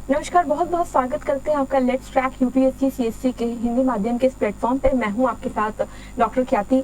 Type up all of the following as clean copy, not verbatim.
नमस्कार, बहुत बहुत स्वागत करते हैं आपका लेट्स ट्रैक यूपीएससी सीएससी के हिंदी माध्यम के इस प्लेटफॉर्म पे। मैं हूं आपके साथ डॉक्टर ख्याति।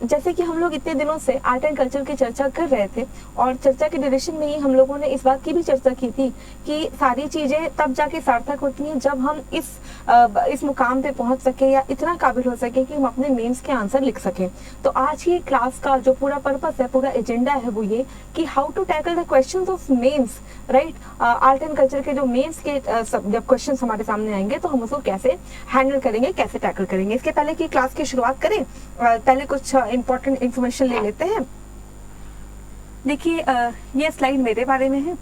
जैसे कि हम लोग इतने दिनों से आर्ट एंड कल्चर की चर्चा कर रहे थे और चर्चा के ड्यूरेशन में ही हम लोगों ने इस बात की भी चर्चा की थी कि सारी चीजें तब जाके सार्थक होती हैं जब हम इस मुकाम पे पहुंच सके या इतना काबिल हो सके कि हम अपने मेंस के आंसर लिख सकें। तो आज की क्लास का जो पूरा पर्पस है, पूरा एजेंडा है, वो ये कि how to tackle the questions of mains, right. Art and culture के जो मेंस के जब क्वेश्चन हमारे सामने आएंगे तो हम उसको कैसे हैंडल करेंगे, कैसे टैकल करेंगे। इसके पहले की क्लास की शुरुआत करें, पहले कुछ इंपॉर्टेंट इंफॉर्मेशन ले लेते हैं। देखिए, ये स्लाइड मेरे बारे में है।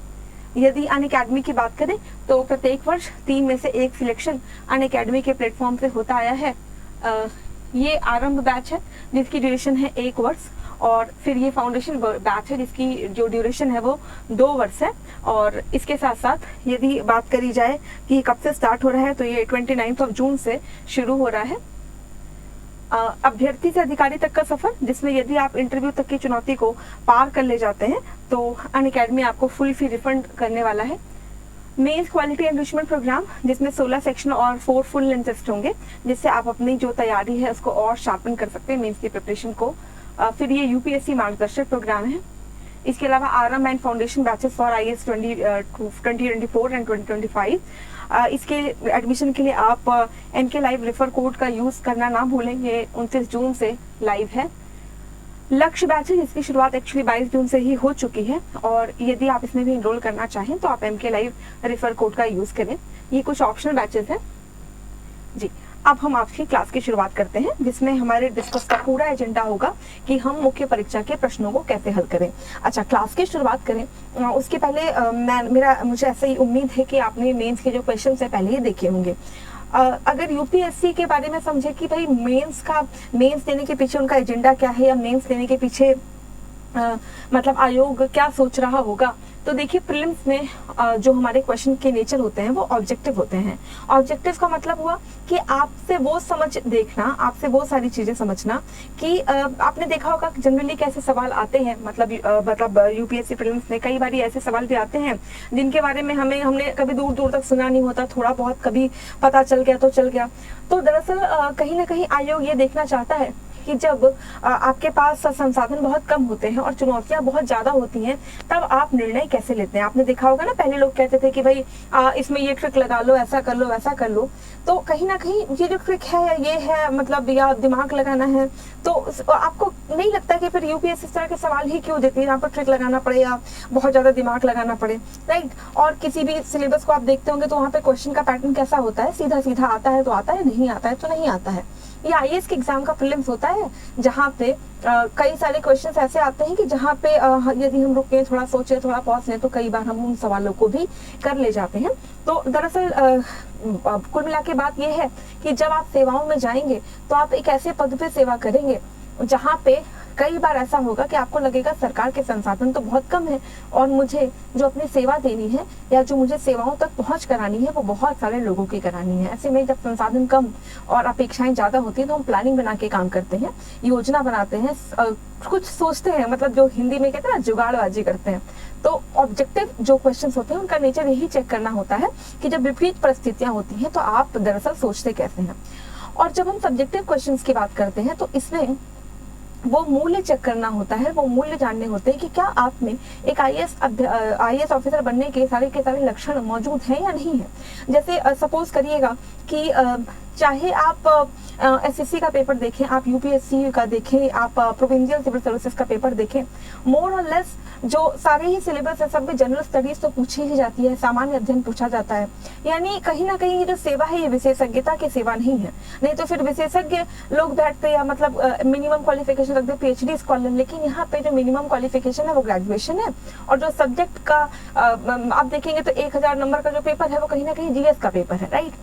यदि अनअकैडमी की बात करें तो प्रत्येक वर्ष 3 में से 1 सिलेक्शन अनअकैडमी के प्लेटफॉर्म पे होता आया है। ये आरंभ बैच है जिसकी ड्यूरेशन है 1 वर्ष, और फिर ये फाउंडेशन बैच है जिसकी जो ड्यूरेशन है वो 2 वर्ष है। और इसके साथ साथ यदि बात करी जाए कि कब से स्टार्ट हो रहा है तो ये 29 जून से शुरू हो रहा है। अभ्यर्थी से अधिकारी तक का सफर, जिसमें यदि आप इंटरव्यू तक की चुनौती को पार कर ले जाते हैं तो अनअकैडमी आपको फुल फी रिफंड करने वाला है। मेंस क्वालिटी एनरिचमेंट प्रोग्राम, जिसमें 16 सेक्शन और 4 फुल लेंथ टेस्ट होंगे, जिससे आप अपनी जो तैयारी है उसको और शार्पन कर सकते हैं, मेंस की प्रिपरेशन को। फिर ये यूपीएससी मार्गदर्शक प्रोग्राम है। इसके अलावा RM and foundation batches for IAS 2024 and 2025। इसके एडमिशन के लिए आप एमके लाइव रेफर कोड का यूज करना ना भूलें। ये 29 जून से लाइव है। लक्ष्य बैच है जिसकी शुरुआत एक्चुअली 22 जून से ही हो चुकी है, और यदि आप इसमें भी एनरोल करना चाहें तो आप एमके लाइव रेफर कोड का यूज करें। ये कुछ ऑप्शनल बैचेस हैं जी। अब हम आपकी क्लास की शुरुआत करते हैं, जिसमें हमारे डिस्कस का पूरा एजेंडा होगा कि हम मुख्य परीक्षा के प्रश्नों को कैसे हल करें। अच्छा, क्लास की शुरुआत करें उसके पहले मुझे ऐसा ही उम्मीद है कि आपने मेंस के जो क्वेश्चन है पहले ही देखे होंगे। अगर यूपीएससी के बारे में समझे कि भाई मेंस देने के पीछे उनका एजेंडा क्या है, या मेंस देने के पीछे मतलब आयोग क्या सोच रहा होगा, तो देखिए प्रीलिम्स में जो हमारे क्वेश्चन के नेचर होते हैं वो ऑब्जेक्टिव होते हैं। ऑब्जेक्टिव का मतलब हुआ कि आपसे वो समझ देखना, आपसे वो सारी चीजें समझना कि आपने देखा होगा कि जनरली कैसे सवाल आते हैं। मतलब यूपीएससी प्रीलिम्स में कई बार ऐसे सवाल भी आते हैं जिनके बारे में हमने कभी दूर दूर तक सुना नहीं होता, थोड़ा बहुत कभी पता चल गया तो चल गया। तो दरअसल कहीं ना कहीं आयोग ये देखना चाहता है कि जब आपके पास संसाधन बहुत कम होते हैं और चुनौतियां बहुत ज्यादा होती हैं, तब आप निर्णय कैसे लेते हैं। आपने देखा होगा ना, पहले लोग कहते थे कि भाई इसमें ये ट्रिक लगा लो, ऐसा कर लो, वैसा कर लो। तो कहीं ना कहीं ये जो ट्रिक है, ये है मतलब, या दिमाग लगाना है, तो आपको नहीं लगता कि फिर यूपीएससी इस तरह के सवाल ही क्यों देती है, आपको ट्रिक लगाना पड़े या बहुत ज्यादा दिमाग लगाना पड़े, राइट। और किसी भी सिलेबस को आप देखते होंगे तो वहाँ पे क्वेश्चन का पैटर्न कैसा होता है, सीधा सीधा आता है तो आता है, नहीं आता है तो नहीं आता है। ये आईएएस के एग्जाम का प्रीलिम्स होता है, जहाँ पे कई सारे क्वेश्चंस ऐसे आते हैं कि जहाँ पे यदि हम रुके, थोड़ा सोचे, थोड़ा पॉज लें, तो कई बार हम उन सवालों को भी कर ले जाते हैं। तो दरअसल कुल मिला के बात यह है कि जब आप सेवाओं में जाएंगे तो आप एक ऐसे पद पे सेवा करेंगे जहाँ पे कई बार ऐसा होगा कि आपको लगेगा सरकार के संसाधन तो बहुत कम है, और मुझे जो अपनी सेवा देनी है या जो मुझे सेवाओं तक पहुंच करानी है वो बहुत सारे लोगों की करानी है। ऐसे में जब संसाधन कम और अपेक्षाएं ज्यादा होती है तो हम प्लानिंग बना के काम करते हैं, योजना बनाते हैं, कुछ सोचते हैं, मतलब जो हिंदी में कहते हैं ना, जुगाड़बाजी करते हैं। तो ऑब्जेक्टिव जो क्वेश्चंस होते हैं उनका नेचर यही चेक करना होता है कि जब विपरीत परिस्थितियां होती हैं तो आप दरअसल सोचते कैसे हैं। और जब हम सब्जेक्टिव क्वेश्चंस की बात करते हैं तो इसमें वो मूल्य चेक करना होता है, वो मूल्य जानने होते हैं कि क्या आप में एक आईएएस ऑफिसर बनने के सारे लक्षण मौजूद हैं या नहीं है। जैसे सपोज करिएगा कि चाहे आप एसएससी का पेपर देखें, आप यूपीएससी का देखें, आप प्रोविंशियल सिविल सर्विसेज का पेपर देखें, मोर और लेस जो सारे ही सिलेबस है सब में जनरल स्टडीज तो पूछी ही जाती है, सामान्य अध्ययन पूछा जाता है। यानी कहीं ना कहीं ये जो सेवा है ये विशेषज्ञता की सेवा नहीं है। नहीं तो फिर विशेषज्ञ लोग बैठते या मतलब मिनिमम क्वालिफिकेशन रखते पीएचडी स्कॉलर, लेकिन यहाँ पे जो मिनिमम क्वालिफिकेशन है वो ग्रेजुएशन है। और जो सब्जेक्ट का आप देखेंगे तो 1000 नंबर का जो पेपर है वो कहीं ना कहीं जीएस का पेपर है, राइट।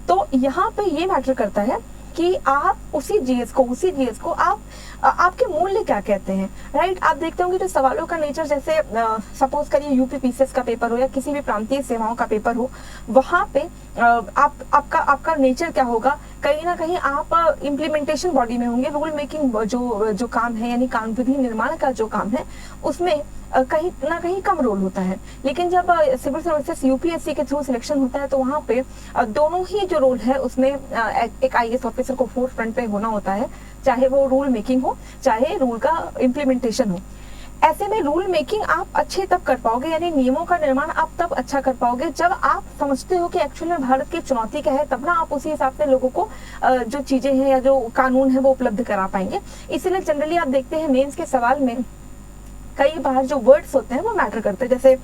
तो यहाँ पे ये मैटर करता है कि आप उसी जीएस को आप आपके मूल्य क्या कहते हैं, राइट। आप देखते होंगे जो सवालों का नेचर, जैसे सपोज करिए यूपी पीसीएस का पेपर हो या किसी भी प्रांतीय सेवाओं का पेपर हो, वहां पे आपका नेचर क्या होगा, कहीं ना कहीं आप इम्प्लीमेंटेशन बॉडी में होंगे, रूल मेकिंग जो काम है यानी कानून विधि निर्माण का जो काम है उसमें कहीं ना कहीं कम रोल होता है। लेकिन जब सिविल सर्विसेज यूपीएससी के थ्रू सिलेक्शन होता है तो वहाँ पे दोनों ही जो रोल है उसमें एक आईएएस ऑफिसर को फोर्थ फ्रंट पे होना होता है, चाहे वो रूल मेकिंग हो चाहे रूल का इम्प्लीमेंटेशन हो। ऐसे में रूल मेकिंग आप अच्छे तब कर पाओगे, यानी नियमों का निर्माण आप तब अच्छा कर पाओगे जब आप समझते हो कि एक्चुअली में भारत की चुनौती क्या है, तब ना आप उसी हिसाब से लोगों को जो चीजें हैं या जो कानून है वो उपलब्ध करा पाएंगे। इसीलिए जनरली आप देखते हैं मेंस के सवाल में कई बार जो वर्ड्स होते हैं वो मैटर करते हैं। जैसे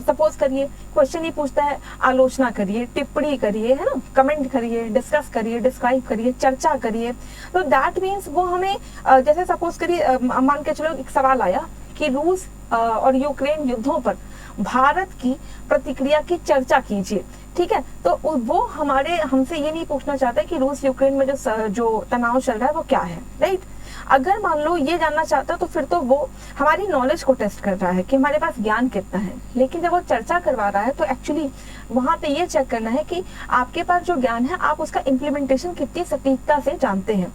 सपोज करिए क्वेश्चन ही पूछता है आलोचना करिए, टिप्पणी करिए, है ना, कमेंट करिए, डिस्कस करिए, डिस्क्राइब करिए, चर्चा करिए। तो दैट मीन्स वो हमें जैसे सपोज करिए मान के चलो एक सवाल आया कि रूस और यूक्रेन युद्धों पर भारत की प्रतिक्रिया की चर्चा कीजिए, ठीक है। तो वो हमसे ये नहीं पूछना चाहता कि रूस यूक्रेन में जो तनाव चल रहा है वो क्या है, राइट। अगर मान लो ये जानना चाहता तो फिर तो वो हमारी नॉलेज को टेस्ट कर रहा है कि हमारे पास ज्ञान कितना है। लेकिन जब वो चर्चा करवा रहा है तो एक्चुअली वहां पे ये चेक करना है कि आपके पास जो ज्ञान है आप उसका इम्प्लीमेंटेशन कितनी सटीकता से जानते हैं।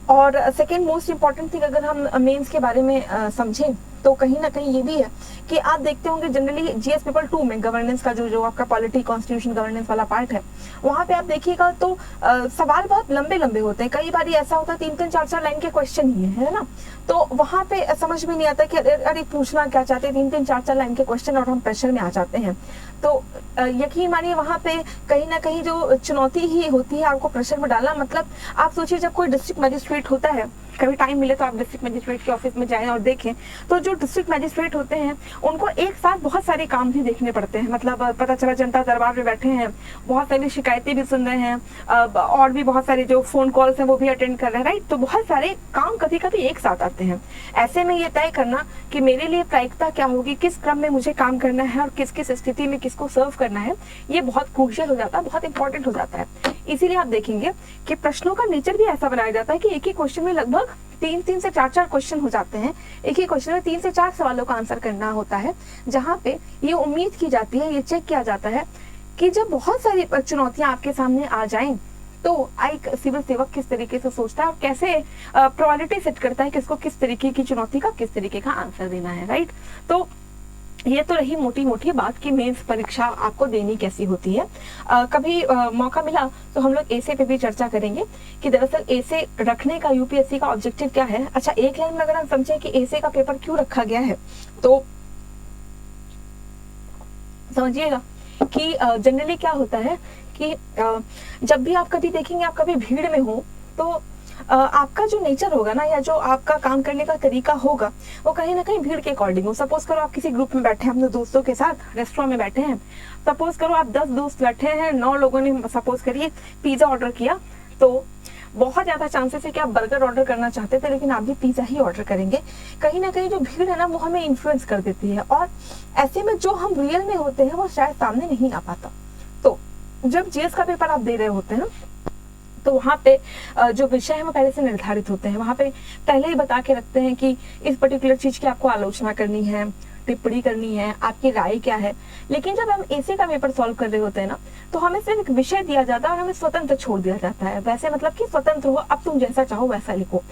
और सेकेंड मोस्ट इम्पॉर्टेंट थिंग अगर हम मेंस के बारे में समझें तो कहीं ना कहीं ये भी है कि आप देखते होंगे जनरली जीएस पेपर 2 में गवर्नेंस का जो आपका पॉलिटी कॉन्स्टिट्यूशन गवर्नेंस वाला पार्ट है, वहां पे आप देखिएगा तो सवाल बहुत लंबे लंबे होते हैं। कई बार ऐसा होता है 3-3 4-4 लाइन के क्वेश्चन ही है ना, तो वहां पे समझ में नहीं आता कि अरे पूछना क्या चाहते हैं, 3-3 4-4 लाइन के क्वेश्चन और हम प्रेशर में आ जाते हैं। तो यकीन मानिए वहां पे कहीं ना कहीं जो चुनौती ही होती है आपको प्रेशर में डालना। मतलब आप सोचिए जब कोई डिस्ट्रिक्ट मजिस्ट्रेट होता है, कभी टाइम मिले तो आप डिस्ट्रिक्ट मजिस्ट्रेट के ऑफिस में जाएं और देखें, तो जो डिस्ट्रिक्ट मजिस्ट्रेट होते हैं उनको एक साथ बहुत सारे काम भी देखने पड़ते हैं। मतलब पता चला जनता दरबार में बैठे हैं, बहुत सारी शिकायतें भी सुन रहे हैं, और भी बहुत सारे जो फोन कॉल्स हैं वो भी अटेंड कर रहे हैं, राइट। तो बहुत सारे काम कभी कभी एक साथ आते हैं। ऐसे में ये तय करना कि मेरे लिए प्रायिकता क्या होगी, किस क्रम में मुझे काम करना है और किस किस स्थिति में किसको सर्व करना है, ये बहुत क्रूशियल हो जाता है, बहुत इंपॉर्टेंट हो जाता है। इसीलिए आप देखेंगे कि प्रश्नों का नेचर भी ऐसा बनाया जाता है कि एक ही क्वेश्चन में लगभग 3 से 4 क्वेश्चन हो जाते हैं। एक ही क्वेश्चन में 3 से 4 सवालों का आंसर करना होता है, जहां पे ये उम्मीद की जाती है, ये चेक किया जाता है कि जब बहुत सारी चुनौतियां आपके सामने आ जाएं तो एक सिविल सेवक किस तरीके से सोचता है और कैसे प्रायोरिटी सेट करता है किसको किस तरीके की चुनौती का किस तरीके का आंसर देना है, राइट। तो ये तो रही मोटी मोटी बात कि मेंस परीक्षा आपको देनी कैसी होती है। कभी मौका मिला तो हम लोग एसे पे भी चर्चा करेंगे कि दरअसल एसे रखने का यूपीएससी का ऑब्जेक्टिव क्या है। अच्छा, एक लाइन में अगर हम समझे कि एसे का पेपर क्यों रखा गया है तो समझिएगा कि जनरली क्या होता है कि जब भी आप कभी देखेंगे, आप कभी भीड़ में हो तो आपका जो नेचर होगा ना, या जो आपका काम करने का तरीका होगा वो कहीं ना कहीं भीड़ के अकॉर्डिंग हो। सपोज करो आप किसी ग्रुप में बैठे हैं अपने दोस्तों के साथ, रेस्टोरेंट में बैठे हैं, सपोज करो आप 10 दोस्त बैठे हैं, 9 लोगों ने सपोज करिए पिज्जा ऑर्डर किया, तो बहुत ज्यादा चांसेस है कि आप बर्गर ऑर्डर करना चाहते थे लेकिन आप भी पिज्जा ही ऑर्डर करेंगे। कहीं ना कहीं जो भीड़ है ना वो हमें इन्फ्लुएंस कर देती है, और ऐसे में जो हम रियल में होते हैं वो शायद सामने नहीं आ पाता। तो जब जीएस का पेपर आप दे रहे होते हैं तो वहाँ पे जो विषय है वो पहले से निर्धारित होते हैं। वहाँ पे पहले ही बता के रखते हैं कि इस पर्टिकुलर चीज की आपको आलोचना करनी है, टिप्पणी करनी है, आपकी राय क्या है। लेकिन जब हम एसे का पेपर सॉल्व कर रहे होते हैं ना तो हमें सिर्फ एक विषय दिया जाता है और हमें स्वतंत्र छोड़ दिया जाता है। वैसे मतलब कि स्वतंत्र हो, अब तुम जैसा चाहो वैसा लिखो।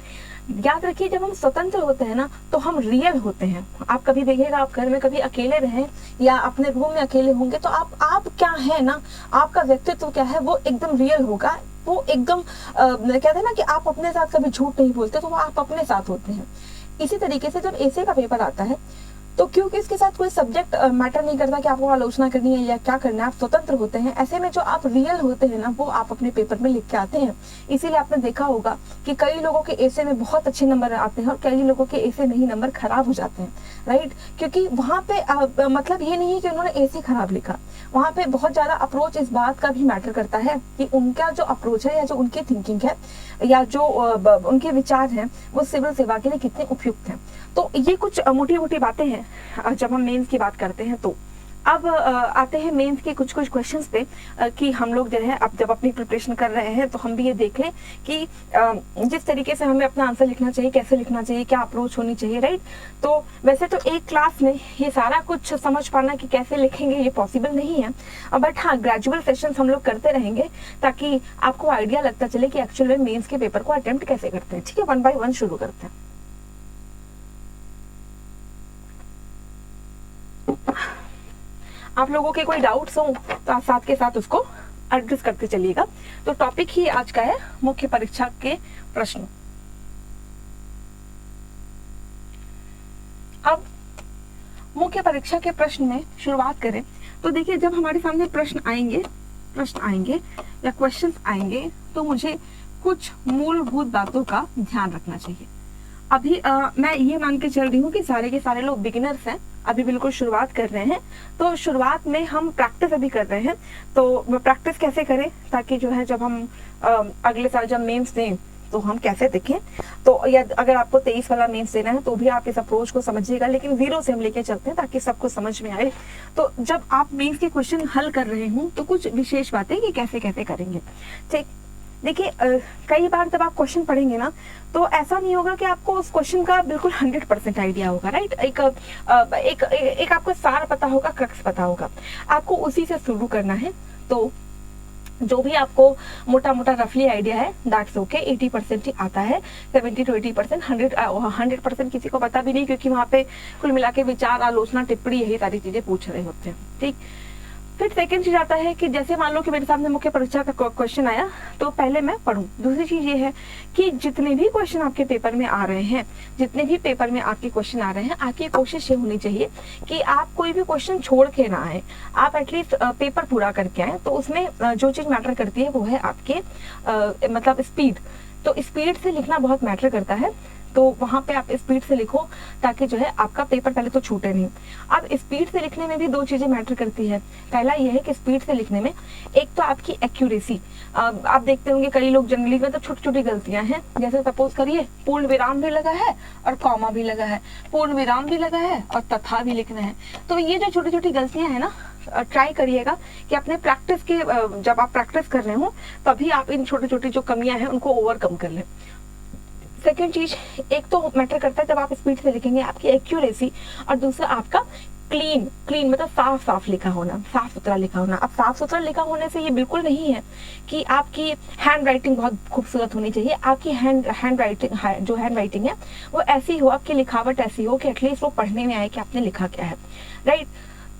याद रखिए जब हम स्वतंत्र होते हैं ना तो हम रियल होते हैं। आप कभी देखिएगा, आप घर में कभी अकेले रहें या अपने रूम में अकेले होंगे तो आप क्या है ना, आपका व्यक्तित्व क्या है वो एकदम रियल होगा। वो एकदम कहते हैं ना कि आप अपने साथ कभी झूठ नहीं बोलते, तो वो आप अपने साथ होते हैं। इसी तरीके से जब एसे का पेपर आता है तो क्योंकि इसके साथ कोई सब्जेक्ट मैटर नहीं करता कि आपको आलोचना करनी है या क्या करना है, आप स्वतंत्र होते हैं। ऐसे में जो आप रियल होते हैं ना वो आप अपने पेपर में लिख के आते हैं। इसीलिए आपने देखा होगा कि कई लोगों के एसे में बहुत अच्छे नंबर आते हैं और कई लोगों के एसे में ही नंबर खराब हो जाते हैं, राइट। क्योंकि वहाँ पे मतलब ये नहीं है कि उन्होंने एसे खराब लिखा, वहाँ पे बहुत ज्यादा अप्रोच इस बात का भी मैटर करता है कि उनका जो अप्रोच है या जो उनकी थिंकिंग है या जो उनके विचार हैं वो सिविल सेवा के लिए कितने उपयुक्त हैं। तो ये कुछ मोटी मोटी बातें हैं जब हम मेंस की बात करते हैं। तो अब आते हैं मेंस के कुछ कुछ क्वेश्चंस पे कि हम लोग जो है अब जब अपनी प्रिपरेशन कर रहे हैं तो हम भी ये देख लें कि जिस तरीके से हमें अपना आंसर लिखना चाहिए, कैसे लिखना चाहिए, क्या अप्रोच होनी चाहिए, राइट। तो वैसे तो एक क्लास में ये सारा कुछ समझ पाना कि कैसे लिखेंगे ये पॉसिबल नहीं है, बट हाँ ग्रेजुअल सेशंस हम लोग करते रहेंगे ताकि आपको आइडिया लगता चले कि एक्चुअल में मेंस के पेपर को अटेम्प्ट कैसे करते हैं। ठीक है, 1 बाय 1 शुरू करते हैं। आप लोगों के कोई डाउट्स हो तो आप साथ के साथ उसको एड्रेस करते चलिएगा। तो टॉपिक ही आज का है मुख्य परीक्षा के प्रश्न। अब मुख्य परीक्षा के प्रश्न में शुरुआत करें तो देखिए, जब हमारे सामने प्रश्न आएंगे या क्वेश्चंस आएंगे तो मुझे कुछ मूलभूत बातों का ध्यान रखना चाहिए। अभी मैं ये मान के चल रही हूँ कि सारे के सारे लोग बिगिनर्स हैं, अभी बिल्कुल शुरुआत कर रहे हैं। तो शुरुआत में हम प्रैक्टिस अभी कर रहे हैं, तो प्रैक्टिस कैसे करें ताकि जो है जब हम अगले साल जब मेंस दें तो हम कैसे दिखें। तो या अगर आपको 23 वाला मेंस देना है तो भी आप इस अप्रोच को समझिएगा, लेकिन 0 से हम लेके चलते हैं ताकि सबको समझ में आए। तो जब आप मेंस के क्वेश्चन हल कर रहे हों तो कुछ विशेष बातें कि कैसे कैसे करेंगे। ठीक, देखिए कई बार जब आप क्वेश्चन पढ़ेंगे ना तो ऐसा नहीं होगा कि आपको उस क्वेश्चन का बिल्कुल 100% आइडिया होगा, राइट। एक आपको सार पता होगा, क्रक्स पता होगा, आपको उसी से शुरू करना है। तो जो भी आपको मोटा मोटा रफली आइडिया है दैट्स ओके, 80% ही आता है, 70 to 80%। 100% किसी को पता भी नहीं, क्योंकि वहाँ पे कुल मिला के विचार, आलोचना, टिप्पणी, यही सारी चीजें पूछ रहे होते हैं। ठीक, फिर सेकंड चीज आता है कि जैसे मान लो कि मेरे सामने मुख्य परीक्षा का क्वेश्चन आया तो पहले मैं पढूं। दूसरी चीज ये है कि जितने भी क्वेश्चन आपके पेपर में आ रहे हैं, जितने भी पेपर में आपके क्वेश्चन आ रहे हैं, आपकी कोशिश ये होनी चाहिए कि आप कोई भी क्वेश्चन छोड़ के ना आए, आप एटलीस्ट पेपर पूरा करके आए। तो उसमें जो चीज मैटर करती है वो है आपके मतलब स्पीड। तो स्पीड से लिखना बहुत मैटर करता है, तो वहां पे आप स्पीड से लिखो ताकि जो है आपका पेपर पहले तो छूटे नहीं। अब स्पीड से लिखने में भी 2 चीजें मैटर करती है। पहला ये है कि स्पीड से लिखने में एक तो आपकी एक्यूरेसी, आप देखते होंगे कई लोग जनरली में तो छोटी छोटी गलतियां हैं, जैसे सपोज करिए पूर्ण विराम भी लगा है और कॉमा भी लगा है, पूर्ण विराम भी लगा है और तथा भी लिखना है। तो ये जो छोटी छोटी गलतियां है ना, ट्राई करिएगा कि अपने प्रैक्टिस के जब आप प्रैक्टिस कर रहे हो तभी आप इन छोटी छोटी जो कमियां हैं उनको ओवरकम कर लें। सेकेंड चीज, एक तो मैटर करता है जब आप स्पीड से लिखेंगे आपकी एक्यूरेसी, और दूसरा आपका क्लीन मतलब साफ साफ लिखा होना, साफ सुथरा लिखा होना। अब साफ सुथरा लिखा होने से ये बिल्कुल नहीं है कि आपकी हैंड राइटिंग बहुत खूबसूरत होनी चाहिए। आपकी हैंड राइटिंग है वो ऐसी हो, आपकी लिखावट ऐसी हो कि एटलीस्ट वो पढ़ने में आए कि आपने लिखा क्या है, राइट।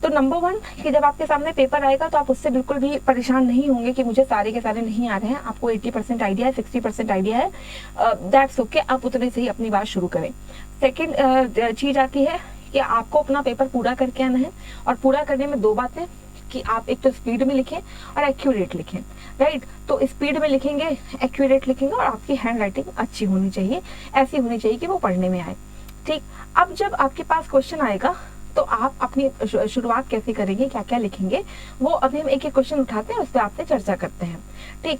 तो नंबर 1 कि जब आपके सामने पेपर आएगा तो आप उससे बिल्कुल भी परेशान नहीं होंगे कि मुझे सारे के सारे नहीं आ रहे हैं। आपको 80% आइडिया है, 60% आइडिया है, दैट्स ओके, आप उतने से ही अपनी बात शुरू करें। सेकेंड चीज आती है कि आपको अपना पेपर पूरा करके आना है, और पूरा करने में 2 बातें कि आप एक तो स्पीड में लिखें और एक्यूरेट लिखें, राइट। तो स्पीड में लिखेंगे, एक्यूरेट लिखेंगे, और आपकी हैंड राइटिंग अच्छी होनी चाहिए, ऐसी होनी चाहिए कि वो पढ़ने में आए। ठीक, अब जब आपके पास क्वेश्चन आएगा तो आप अपनी शुरुआत कैसे करेंगे, क्या क्या लिखेंगे, वो अभी हम एक एक क्वेश्चन उठाते हैं, उस पर आपसे चर्चा करते हैं। ठीक,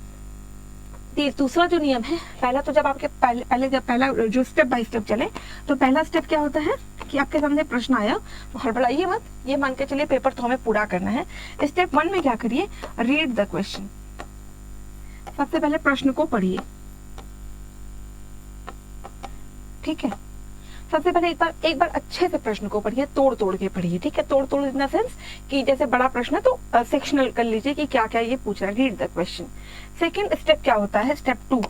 दूसरा जो नियम है, पहला तो जब आपके पहला जो स्टेप बाय स्टेप चले, तो पहला स्टेप क्या होता है कि आपके सामने प्रश्न आया तो हड़बड़ाइए मत, ये मान के चलिए पेपर तो हमें पूरा करना है। स्टेप 1 में क्या करिए, रीड द क्वेश्चन। सबसे पहले प्रश्न को पढ़िए, ठीक है। सबसे पहले एक बार अच्छे से प्रश्न को पढ़िए, तोड़ के पढ़िए, ठीक है। तोड़ इन द सेंस कि जैसे बड़ा प्रश्न है तो सेक्शनल कर लीजिए कि क्या क्या ये पूछ रहा है, read the question. Second step क्या होता है, स्टेप 2।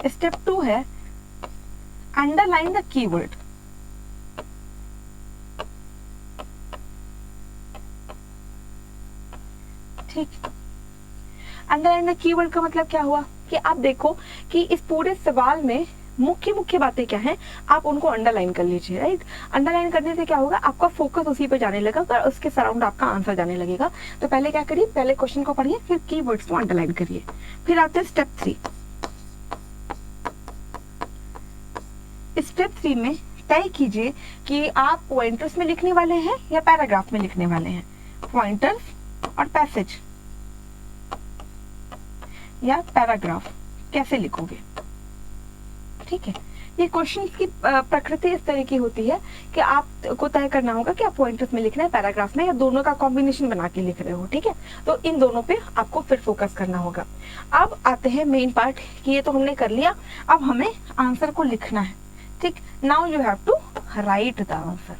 स्टेप 2 है अंडरलाइन द कीवर्ड। ठीक, अंडरलाइन द कीवर्ड का मतलब क्या हुआ कि आप देखो कि इस पूरे सवाल में मुख्य बातें क्या हैं, आप उनको अंडरलाइन कर लीजिए, राइट। अंडरलाइन करने से क्या होगा, आपका फोकस उसी पे जाने लगेगा और उसके सराउंड आपका आंसर जाने लगेगा। तो पहले क्या करिए, पहले क्वेश्चन को पढ़िए, फिर कीवर्ड्स को अंडरलाइन करिए। फिर आते हैं स्टेप 3। स्टेप 3 में तय कीजिए कि आप पॉइंटर्स में लिखने वाले हैं या पैराग्राफ में लिखने वाले हैं, पॉइंटर्स और पैसेज या पैराग्राफ कैसे लिखोगे, ठीक है। ये क्वेश्चन की प्रकृति इस तरह की होती है कि आपको तय करना होगा कि आप पॉइंटर्स में लिखना है, पैराग्राफ में, या दोनों का कॉम्बिनेशन बना के लिख रहे हो, ठीक है। तो इन दोनों पे आपको फिर फोकस करना होगा। अब आते हैं मेन पार्ट कि ये तो हमने कर लिया, अब हमें आंसर को लिखना है, ठीक। Now you have to write the answer,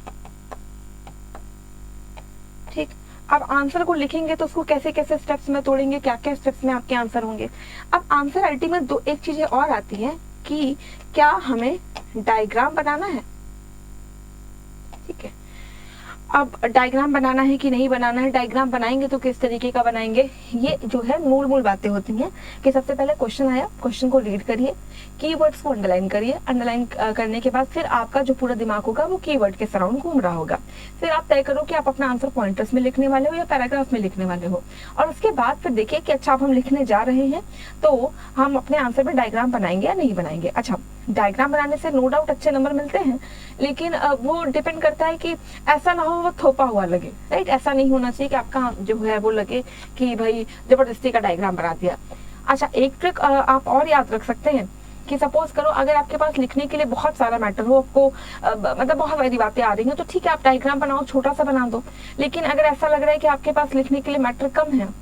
ठीक। अब आंसर को लिखेंगे तो उसको कैसे कैसे स्टेप्स में तोड़ेंगे, क्या क्या स्टेप्स में आपके आंसर होंगे। अब आंसर अल्टीमेट दो एक चीजें और आती है कि क्या हमें डायग्राम बनाना है, ठीक है। अब डायग्राम बनाना है कि नहीं बनाना है, डायग्राम बनाएंगे तो किस तरीके का बनाएंगे, ये जो है मूल बातें होती हैं कि सबसे पहले क्वेश्चन आया, क्वेश्चन को रीड करिए, कीवर्ड्स को अंडरलाइन करिए, अंडरलाइन करने के बाद फिर आपका जो पूरा दिमाग होगा वो कीवर्ड के सराउंड घूम रहा होगा। फिर आप तय करो कि आप अपना आंसर पॉइंटर्स में लिखने वाले हो या पैराग्राफ में लिखने वाले हो, और उसके बाद फिर देखिए कि अच्छा अब हम लिखने जा रहे हैं तो हम अपने आंसर में डायग्राम बनाएंगे या नहीं बनाएंगे। अच्छा, डायग्राम बनाने से नो डाउट अच्छे नंबर मिलते हैं, लेकिन वो डिपेंड करता है कि ऐसा ना हो वो थोपा हुआ लगे, राइट। ऐसा नहीं होना चाहिए कि आपका जो है वो लगे कि भाई जबरदस्ती का डायग्राम बना दिया। अच्छा, एक ट्रिक आप और याद रख सकते हैं कि सपोज करो अगर आपके पास लिखने के लिए बहुत सारा मैटर हो, आपको मतलब बहुत सारी बातें आ रही हैं, तो ठीक है आप डायग्राम बनाओ, छोटा सा बना दो। लेकिन अगर ऐसा लग रहा है कि आपके पास लिखने के लिए मैटर कम है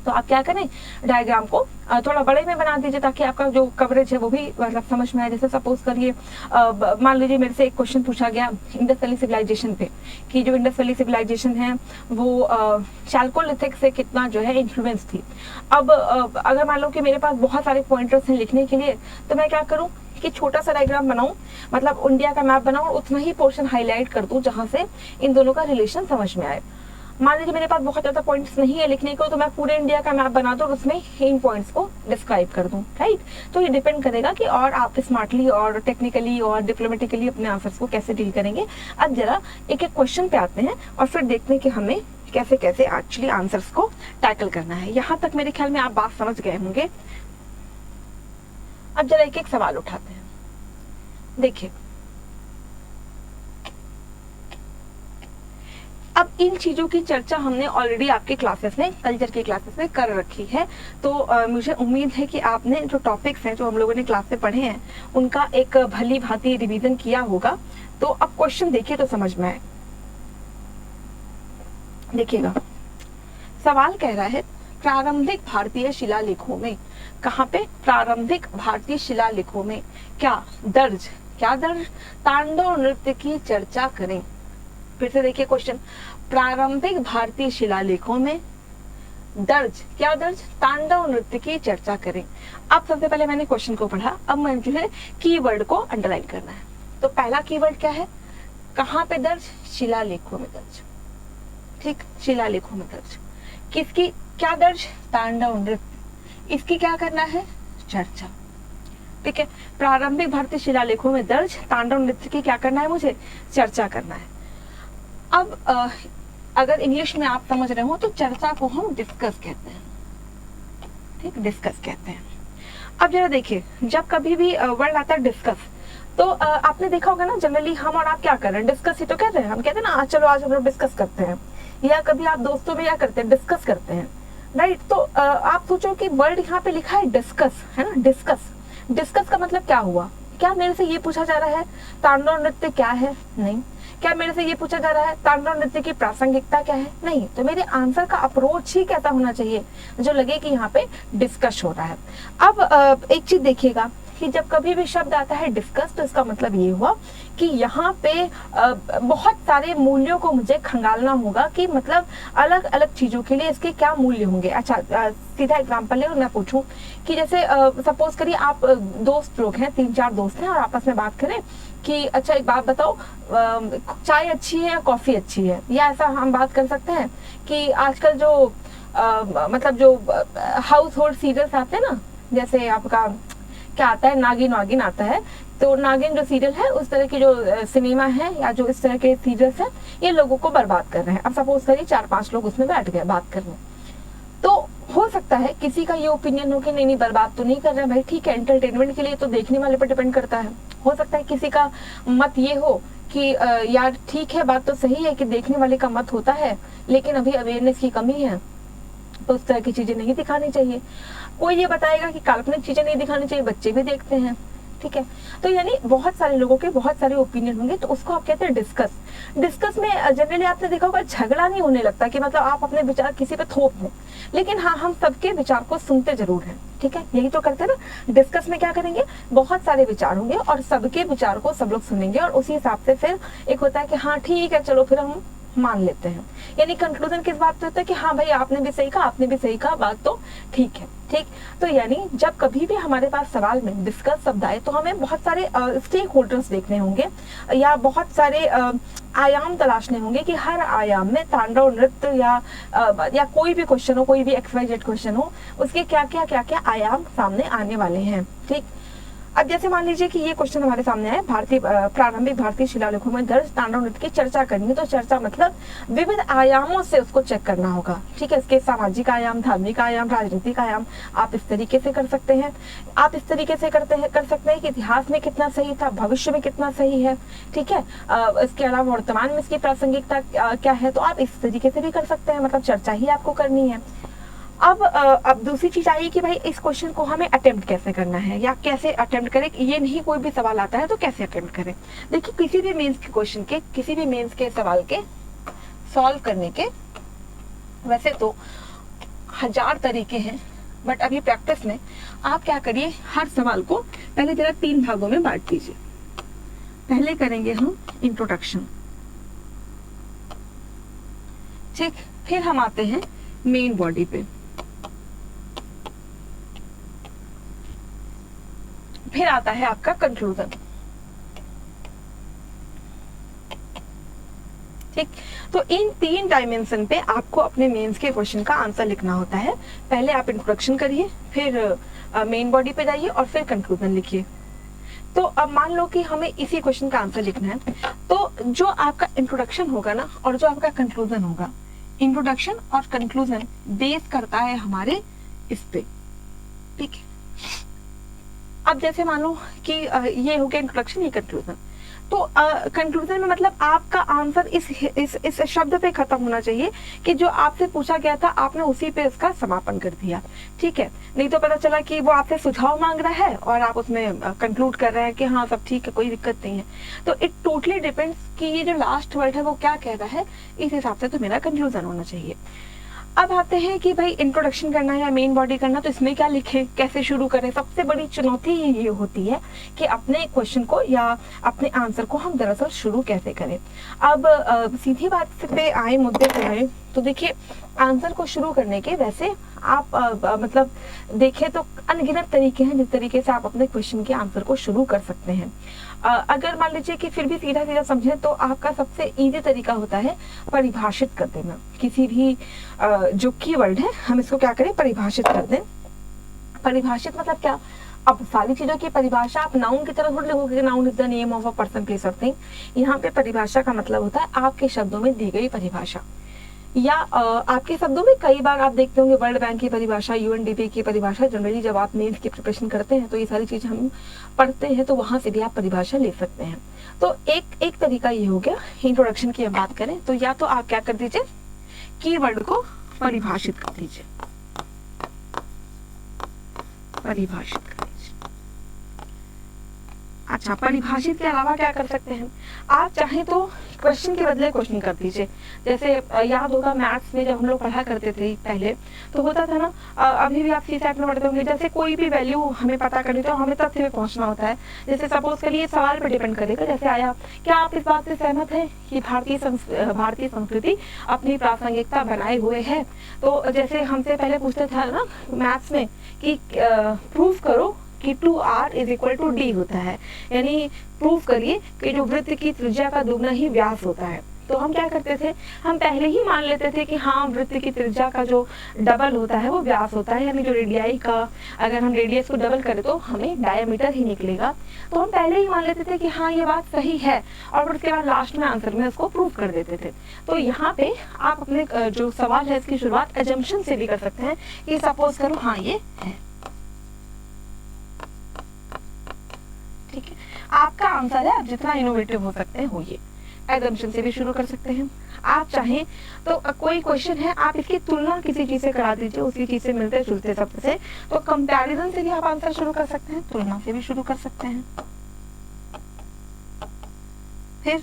तो आप क्या करें, डायग्राम को थोड़ा बड़े में बना दीजिए ताकि आपका जो कवरेज है वो भी मतलब समझ में आए। जैसे सपोज करिए मान लीजिए मेरे से एक क्वेश्चन पूछा गया इंडस वैली सिविलाइजेशन पे कि जो इंडस वैली सिविलाइजेशन है वो चैल्कोलिथिक से कितना जो है इन्फ्लुएंस थी। अब अगर मान लो कि मेरे पास बहुत सारे पॉइंटर्स हैं लिखने के लिए, तो मैं क्या करूँ कि छोटा सा डायग्राम बनाऊं, मतलब इंडिया का मैप बनाऊं, उतना ही पोर्शन हाईलाइट कर दूं जहां से इन दोनों का रिलेशन समझ में आए। मान लीजिए मेरे पास बहुत ज्यादा पॉइंट्स नहीं है लिखने को, तो मैं पूरे इंडिया का मैप बना दूं और उसमें इन पॉइंट्स को डिस्क्राइब कर दूं, राइट। तो ये डिपेंड करेगा कि और आप स्मार्टली और टेक्निकली और डिप्लोमेटिकली अपने आंसर्स को कैसे डील करेंगे। अब जरा एक एक क्वेश्चन पे आते हैं और फिर देखते हैं कि हमें कैसे कैसे एक्चुअली आंसर्स को टैकल करना है। यहाँ तक मेरे ख्याल में आप बात समझ गए होंगे। अब जरा एक एक सवाल उठाते हैं। देखिए, अब इन चीजों की चर्चा हमने ऑलरेडी आपके क्लासेस में, कल्चर की क्लासेस में कर रखी है, तो मुझे उम्मीद है कि आपने जो टॉपिक्स हैं जो हम लोगों ने क्लास में पढ़े हैं उनका एक भली भांति रिवीजन किया होगा। तो अब क्वेश्चन देखिए तो समझ में आए। देखिएगा, सवाल कह रहा है प्रारंभिक भारतीय शिलालेखों में, कहाँ पे, प्रारंभिक भारतीय शिलालेखों में क्या दर्ज तांडव नृत्य की चर्चा करें। फिर से देखिए क्वेश्चन, प्रारंभिक भारतीय शिलालेखों में दर्ज तांडव नृत्य की चर्चा करें। अब सबसे पहले मैंने क्वेश्चन को पढ़ा, अब मैं जो है कीवर्ड को अंडरलाइन करना है। तो पहला कीवर्ड क्या है, कहाँ पे दर्ज, शिलालेखों में दर्ज, ठीक, शिलालेखों में दर्ज। किसकी क्या दर्ज, तांडव नृत्य, इसकी क्या करना है, चर्चा, ठीक है। प्रारंभिक भारतीय शिलालेखों में दर्ज तांडव नृत्य की क्या करना है, मुझे चर्चा करना है। अब अगर इंग्लिश में आप समझ रहे हो तो चर्चा को हम डिस्कस कहते हैं, ठीक, डिस्कस कहते हैं। अब जरा देखिए, जब कभी भी वर्ड आता है डिस्कस, तो आपने देखा होगा ना जनरली हम और आप क्या कर रहे हैं, डिस्कस ही तो कर रहे हैं। हम कहते हैं ना चलो आज हम लोग डिस्कस करते हैं, या कभी आप दोस्तों में क्या करते हैं, डिस्कस करते हैं, राइट। तो आप सोचो कि वर्ड यहाँ पे लिखा है डिस्कस, है ना, डिस्कस का मतलब क्या हुआ। क्या मेरे से ये पूछा जा रहा है तांडव नृत्य क्या है, नहीं। क्या मेरे से ये पूछा जा रहा है तांडव नृत्य की प्रासंगिकता क्या है, नहीं। तो मेरे आंसर का अप्रोच ही कैसा होना चाहिए, जो लगे कि यहाँ पे डिस्कस हो रहा है। अब एक चीज देखिएगा कि जब कभी भी शब्द आता है डिस्कस, तो इसका मतलब ये हुआ कि यहाँ पे बहुत सारे मूल्यों को मुझे खंगालना होगा कि मतलब अलग अलग चीजों के लिए इसके क्या मूल्य होंगे। अच्छा, सीधा एग्जांपल ले और मैं पूछूं कि जैसे सपोज करिए आप दोस्त लोग हैं, 3-4 दोस्त हैं और आपस में बात करें कि अच्छा एक बात बताओ, चाय अच्छी है या कॉफी अच्छी है। या ऐसा हम बात कर सकते हैं कि आजकल जो मतलब जो हाउस होल्ड सीरियल्स आते हैं ना, जैसे आपका क्या आता है, नागिन आता है, तो नागिन जो सीरियल है उस तरह की जो सिनेमा है या जो इस तरह के सीरियल्स हैं, ये लोगों को बर्बाद कर रहे हैं। अब सपोज करिए 4-5 लोग उसमें बैठ गए बात करने, तो हो सकता है किसी का ये ओपिनियन हो कि नहीं बर्बाद तो नहीं कर रहे हैं भाई, ठीक है, एंटरटेनमेंट के लिए, तो देखने वाले पर डिपेंड करता है। हो सकता है किसी का मत ये हो कि यार ठीक है, बात तो सही है कि देखने वाले का मत होता है, लेकिन अभी अवेयरनेस की कमी है, तो उस तरह की चीजें नहीं दिखानी चाहिए। कोई ये बताएगा कि काल्पनिक चीजें नहीं दिखानी चाहिए, बच्चे भी देखते हैं, ठीक है। तो यानी बहुत सारे लोगों के बहुत सारे ओपिनियन होंगे, तो उसको आप कहते हैं डिस्कस। डिस्कस में जनरली आपने देखा होगा झगड़ा नहीं होने लगता कि मतलब आप अपने विचार किसी पे थोप दें, लेकिन हाँ हम सबके विचार को सुनते जरूर हैं, ठीक है, यही तो करते हैं ना। डिस्कस में क्या करेंगे, बहुत सारे विचार होंगे और सबके विचार को सब लोग सुनेंगे और उसी हिसाब से फिर एक होता है कि हाँ ठीक है चलो फिर हम मान लेते हैं। यानी कंक्लूजन किस बात पे होता है कि हाँ भाई आपने भी सही कहा, आपने भी सही कहा, बात तो ठीक है, ठीक। तो यानी जब कभी भी हमारे पास सवाल में डिस्कस शब्द आए तो हमें बहुत सारे स्टेक होल्डर्स देखने होंगे या बहुत सारे आयाम तलाशने होंगे कि हर आयाम में तांडव नृत्य या कोई भी क्वेश्चन हो, कोई भी XYZ क्वेश्चन हो, उसके क्या क्या आयाम सामने आने वाले हैं, ठीक। अब जैसे मान लीजिए कि ये क्वेश्चन हमारे सामने है, प्रारंभिक भारतीय शिलालेखों में दर्ज तांडव नृत्य की चर्चा करनी है। तो चर्चा मतलब विविध आयामों से उसको चेक करना होगा, ठीक है। इसके सामाजिक आयाम, धार्मिक आयाम, राजनीतिक आयाम, आप इस तरीके से कर सकते हैं। आप इस तरीके से कर सकते हैं कि इतिहास में कितना सही था, भविष्य में कितना सही है, ठीक है। इसके अलावा वर्तमान में इसकी प्रासंगिकता क्या है, तो आप इस तरीके से भी कर सकते हैं, मतलब चर्चा ही आपको करनी है। अब दूसरी चीज आई कि भाई इस क्वेश्चन को हमें अटेम्प्ट कैसे करना है या कैसे अटेम्प्ट करें। ये नहीं कोई भी सवाल आता है तो कैसे अटेम्प्ट करें। देखिए किसी भी मेंस के क्वेश्चन के, किसी भी मेंस के सवाल के सॉल्व करने के वैसे तो 1000 तरीके हैं, बट अभी प्रैक्टिस में आप क्या करिए, हर सवाल को पहले जरा 3 भागों में बांट दीजिए। पहले करेंगे हम इंट्रोडक्शन, ठीक, फिर हम आते हैं मेन बॉडी पे, फिर आता है आपका कंक्लूजन, ठीक। तो इन 3 डायमेंशन पे आपको अपने मेंस के क्वेश्चन का आंसर लिखना होता है। पहले आप इंट्रोडक्शन करिए, फिर मेन बॉडी पे जाइए और फिर कंक्लूजन लिखिए। तो अब मान लो कि हमें इसी क्वेश्चन का आंसर लिखना है, तो जो आपका इंट्रोडक्शन होगा ना और जो आपका कंक्लूजन होगा, इंट्रोडक्शन और कंक्लूजन बेस करता है हमारे इस पे, ठीक है। अब जैसे मान लो कि ये हो गया इंट्रोडक्शन, ये कंक्लूजन। तो कंक्लूजन में मतलब आपका आंसर इस शब्द पे खत्म होना चाहिए कि जो आपसे पूछा गया था आपने उसी पे इसका समापन कर दिया, ठीक है। नहीं तो पता चला कि वो आपसे सुझाव मांग रहा है और आप उसमें कंक्लूड कर रहे हैं कि हाँ सब ठीक है, कोई दिक्कत नहीं है। तो इट टोटली डिपेंड्स कि ये जो लास्ट वर्ड है वो क्या कह रहा है, इस हिसाब से तो मेरा कंक्लूजन होना चाहिए। अब आते हैं कि भाई इंट्रोडक्शन करना है या मेन बॉडी करना, तो इसमें क्या लिखें, कैसे शुरू करें। सबसे बड़ी चुनौती ये होती है कि अपने क्वेश्चन को या अपने आंसर को हम दरअसल शुरू कैसे करें। अब सीधी बात पे आए, मुद्दे पे आए, तो देखिए आंसर को शुरू करने के वैसे आप मतलब देखें तो अनगिनत तरीके हैं जिस तरीके से आप अपने क्वेश्चन के आंसर को शुरू कर सकते हैं। अगर मान लीजिए कि फिर भी सीधा सीधा समझें तो आपका सबसे इजी तरीका होता है परिभाषित कर देना। किसी भी जो कीवर्ड है हम इसको क्या करें, परिभाषित कर दें। परिभाषित मतलब क्या, अब सारी चीजों की परिभाषा आप नाउन की तरह थोड़ी लिखोगे, noun is the name of a person, place of thing. यहाँ पे परिभाषा का मतलब होता है आपके शब्दों में दी गई परिभाषा, या आपके शब्दों में कई बार आप देखते होंगे वर्ल्ड बैंक की परिभाषा, UNDP की परिभाषा। जनरली जब आप मेंस की प्रिपरेशन करते हैं तो ये सारी चीजें हम पढ़ते हैं, तो वहां से भी आप परिभाषा ले सकते हैं। तो एक तरीका ये हो गया। इंट्रोडक्शन की हम बात करें तो या तो आप क्या कर दीजिए, कीवर्ड को परिभाषित कर दीजिए, परिभाषित कर दीजिए। अच्छा, परिभाषित के अलावा क्या कर सकते हैं, आप चाहें तो क्वेश्चन के बदले क्वेश्चन कर दीजिए। जैसे याद होगा मैथ्स में जब हम लोग पढ़ा करते थे पहले, तो होता था ना, अभी भी आप CSAT में पढ़ते होंगे, जैसे कोई भी वैल्यू हमें पता करनी तो हमें तथ्य में पहुंचना होता है। जैसे सपोज करिए सवाल पर डिपेंड करेगा, जैसे आया, क्या आप इस बात से सहमत हैं कि भारतीय संस्कृति अपनी प्रासंगिकता बनाए हुए है। तो जैसे हमसे पहले पूछते थे ना मैथ्स में कि प्रूफ करो कि 2r is equal to d होता है, यानी प्रूफ करिए कि जो वृत्त की त्रिज्या का दुगना ही व्यास होता है। तो हम क्या करते थे, हम पहले ही मान लेते थे कि हाँ वृत्त की त्रिज्या का जो डबल होता है वो व्यास होता है, यानी जो रेडियाई का अगर हम रेडियस को डबल करें तो हमें डायमीटर ही निकलेगा। तो हम पहले ही मान लेते थे कि हाँ ये बात सही है, और उसके बाद लास्ट में आंसर में उसको प्रूव कर देते थे। तो यहाँ पे आप अपने जो सवाल है इसकी शुरुआत एजम्पशन से भी कर सकते हैं कि सपोज करो हाँ ये है, ठीक है। आपका आंसर है, आप जितना इनोवेटिव हो सकते हैं होइए। एजम्पशन से भी शुरू कर सकते हैं। आप चाहें तो कोई क्वेश्चन है, आप इसकी तुलना किसी चीज से करा दीजिए, उसी चीज से मिलते जुलते शब्द से, तो कंपैरिजन से भी आप आंसर शुरू कर सकते हैं, तुलना से भी शुरू कर सकते हैं। फिर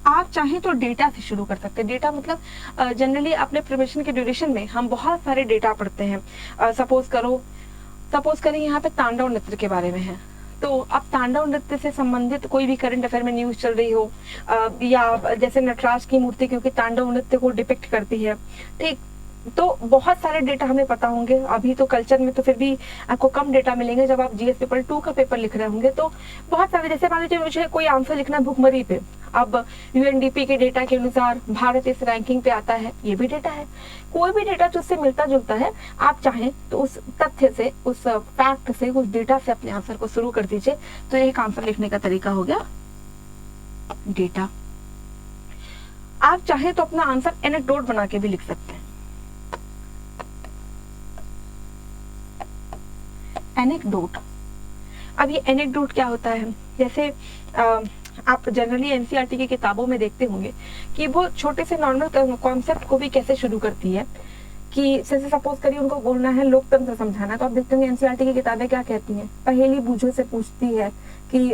आप चाहें तो डेटा से शुरू कर सकते हैं। डेटा मतलब जनरली अपने प्रिपरेशन के ड्यूरेशन में हम बहुत सारे डेटा पढ़ते हैं। सपोज करें यहाँ पे तांडव नृत्य के बारे में है, तो अब तांडव नृत्य से संबंधित कोई भी करंट अफेयर में न्यूज चल रही हो, या जैसे नटराज की मूर्ति क्योंकि तांडव नृत्य को डिपिक्ट करती है, ठीक, तो बहुत सारे डेटा हमें पता होंगे। अभी तो कल्चर में तो फिर भी आपको कम डेटा मिलेंगे, जब आप जीएस पेपर 2 का पेपर लिख रहे होंगे तो बहुत सारे, जैसे मान लीजिए मुझे कोई आंसर लिखना है भुखमरी पे, अब यूएनडीपी के डेटा के अनुसार भारत इस रैंकिंग पे आता है, ये भी डेटा है। कोई भी डेटा जो उससे मिलता जुलता है, आप चाहें तो उस तथ्य से, उस फैक्ट से, उस डेटा से अपने आंसर को शुरू कर दीजिए। तो एक आंसर लिखने का तरीका हो गया डेटा। आप चाहें तो अपना आंसर एनेक्डोट बना के भी लिख सकते हैं। एनेक्डोट, अब ये एनेक्डोट क्या होता है, जैसे आप जनरली एनसीईआरटी की किताबों में देखते होंगे कि वो छोटे से नॉर्मल कॉन्सेप्ट को भी कैसे शुरू करती है, कि जैसे सपोज करिए उनको बोलना है लोकतंत्र समझाना, तो आप देखते होंगे एनसीईआरटी की किताबें क्या कहती हैं, पहेली बूझो से पूछती है कि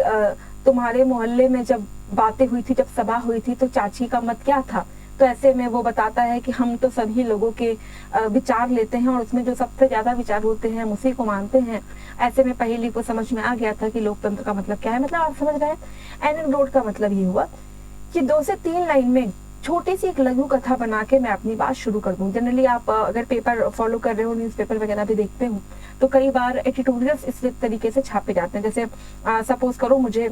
तुम्हारे मोहल्ले में जब बातें हुई थी, जब सभा हुई थी, तो चाची का मत क्या था। तो ऐसे में वो बताता है कि हम तो सभी लोगों के विचार लेते हैं और उसमें जो सबसे ज्यादा विचार होते हैं हम उसी को मानते हैं। ऐसे में पहेली को समझ में आ गया था कि लोकतंत्र का मतलब क्या है। मतलब आप समझ रहे हैं, एनेक्डोट का मतलब ये हुआ कि 2 से 3 लाइन में छोटी सी एक लघु कथा बना के मैं अपनी बात शुरू कर दूं। जनरली आप अगर पेपर फॉलो कर रहे हो, न्यूज़पेपर वगैरह भी देखते हो, तो कई बार एडिटोरियल्स इस तरीके से छापे जाते हैं। जैसे सपोज करो मुझे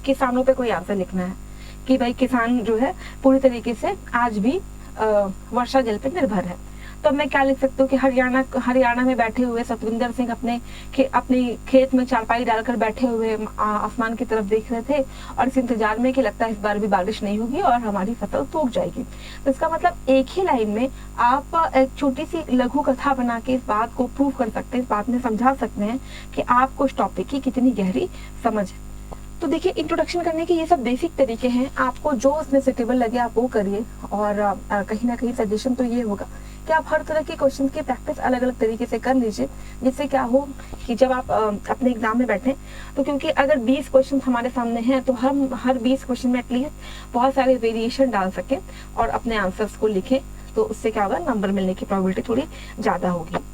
किसानों पे कोई आंसर लिखना है कि भाई किसान जो है पूरी तरीके से आज भी वर्षा जल पे निर्भर है, तो मैं क्या लिख सकती हूँ कि हरियाणा में बैठे हुए सतविंदर सिंह अपने खेत में चारपाई डालकर बैठे हुए आसमान की तरफ देख रहे थे और इस इंतजार में कि लगता है इस बार भी बारिश नहीं होगी और हमारी फसल सूख जाएगी। तो इसका मतलब एक ही लाइन में आप एक छोटी सी लघु कथा बना के इस बात को प्रूव कर सकते हैं, इस बात में समझा सकते हैं कि आपको इस टॉपिक की कितनी गहरी समझ है। तो देखिए, इंट्रोडक्शन करने के ये सब बेसिक तरीके हैं, आपको जो उसमें सुटेबल लगे आप वो करिए। और कहीं ना कहीं सजेशन तो ये होगा कि आप हर तरह के क्वेश्चन की प्रैक्टिस अलग अलग तरीके से कर लीजिए, जिससे क्या हो कि जब आप अपने एग्जाम में बैठें तो, क्योंकि अगर 20 क्वेश्चन हमारे सामने हैं तो हम हर 20 क्वेश्चन में एटलीस्ट बहुत सारे वेरिएशन डाल सकें और अपने आंसर्स को लिखें, तो उससे क्या होगा, नंबर मिलने की प्रोबेबिलिटी थोड़ी ज्यादा होगी।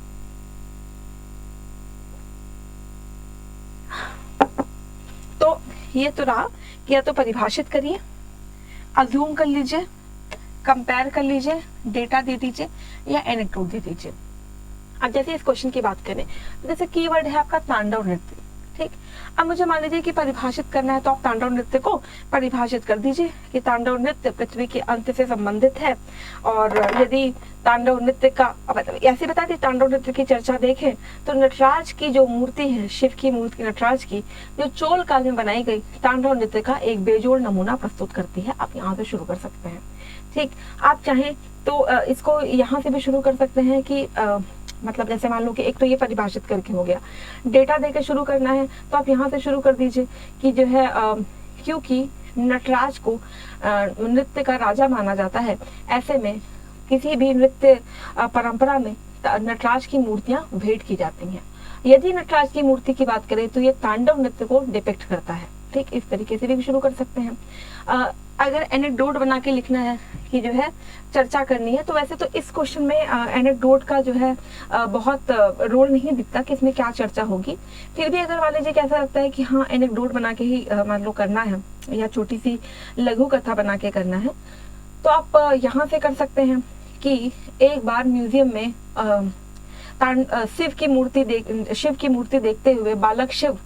तो ये तो रहा कि या तो परिभाषित करिए, अज्यूम कर लीजिए, कंपेयर कर लीजिए, डेटा दे दीजिए या एनेक्डोट दे दीजिए। अब जैसे इस क्वेश्चन की बात करें तो जैसे कीवर्ड है आपका तांडव नृत्य, ठीक। अब मुझे मान लीजिए कि परिभाषित करना है, तो आप तांडव नृत्य को परिभाषित कर दीजिए कि तांडव नृत्य पृथ्वी के अंत से संबंधित है। और यदि तांडव नृत्य का मतलब ऐसे बता दी, तांडव नृत्य की चर्चा देखें तो नटराज की जो मूर्ति है, शिव की मूर्ति नटराज की, जो चोल काल में बनाई गई, तांडव नृत्य का एक बेजोड़ नमूना प्रस्तुत करती है। आप यहाँ से शुरू कर सकते हैं, ठीक। आप चाहें तो इसको यहाँ से भी शुरू कर सकते हैं कि मतलब जैसे मान लो कि एक तो ये परिभाषित करके हो गया, डेटा देकर शुरू करना है तो आप यहाँ से शुरू कर दीजिए कि जो है क्योंकि नटराज को नृत्य का राजा माना जाता है, ऐसे में किसी भी नृत्य परंपरा में नटराज की मूर्तियां भेंट की जाती हैं। यदि नटराज की मूर्ति की बात करें तो ये तांडव नृत्य को डिपिक्ट करता है, ठीक। इस तरीके से भी शुरू कर सकते हैं। अगर एनेक्डोट बना के लिखना है कि जो है चर्चा करनी है, तो वैसे तो इस क्वेश्चन में एनेक्डोट का जो है बहुत रोल नहीं दिखता कि इसमें क्या चर्चा होगी। फिर भी अगर मान लीजिए कि ऐसा लगता है कि हाँ एनेक्डोट बना के ही मान लो करना है या छोटी सी लघु कथा बना के करना है, तो आप यहाँ से कर सकते हैं कि एक बार म्यूजियम में शिव की मूर्ति देखते हुए बालक शिव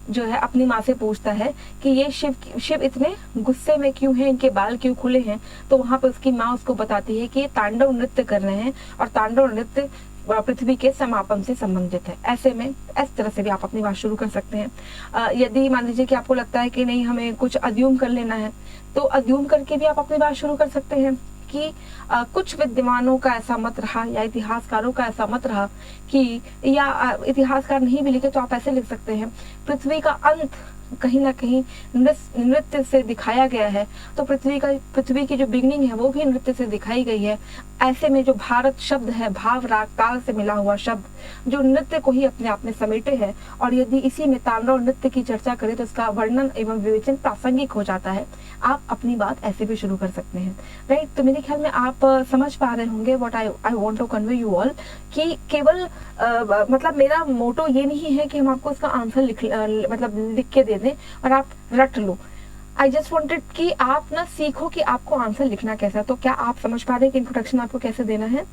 जो है अपनी माँ से पूछता है कि ये शिव इतने गुस्से में क्यों हैं, इनके बाल क्यों खुले हैं। तो वहां पे उसकी माँ उसको बताती है कि ये तांडव नृत्य कर रहे हैं और तांडव नृत्य पृथ्वी के समापन से संबंधित है। ऐसे में इस तरह से भी आप अपनी बात शुरू कर सकते हैं। यदि मान लीजिए कि आपको लगता है कि नहीं हमें कुछ अज्यूम कर लेना है, तो अज्यूम करके भी आप अपनी बात शुरू कर सकते हैं कि कुछ विद्वानों का ऐसा मत रहा या इतिहासकारों का ऐसा मत रहा कि, या इतिहासकार नहीं भी लिखे तो आप ऐसे लिख सकते हैं, पृथ्वी का अंत कहीं ना कहीं नृत्य से दिखाया गया है, तो पृथ्वी की जो बिगनिंग है वो भी नृत्य से दिखाई गई है। ऐसे में जो भारत शब्द है, भाव राग ताल से मिला हुआ शब्द, जो नृत्य को ही अपने आप में समेटे है, और यदि इसी में तांडव नृत्य की चर्चा करें तो इसका वर्णन एवं विवेचन प्रासंगिक हो जाता है। आप अपनी बात ऐसे भी शुरू कर सकते हैं, राइट। तो मेरे ख्याल में आप समझ पा रहे होंगे what I want to convey you all, कि केवल मतलब मेरा मोटो ये नहीं है कि हम आपको इसका आंसर लिख के दे दें और आप रट लो। आई जस्ट वॉन्टेड कि आप ना सीखो कि आपको आंसर लिखना कैसा है। तो क्या आप समझ पा रहे हैं कि इंट्रोडक्शन आपको कैसे देना है?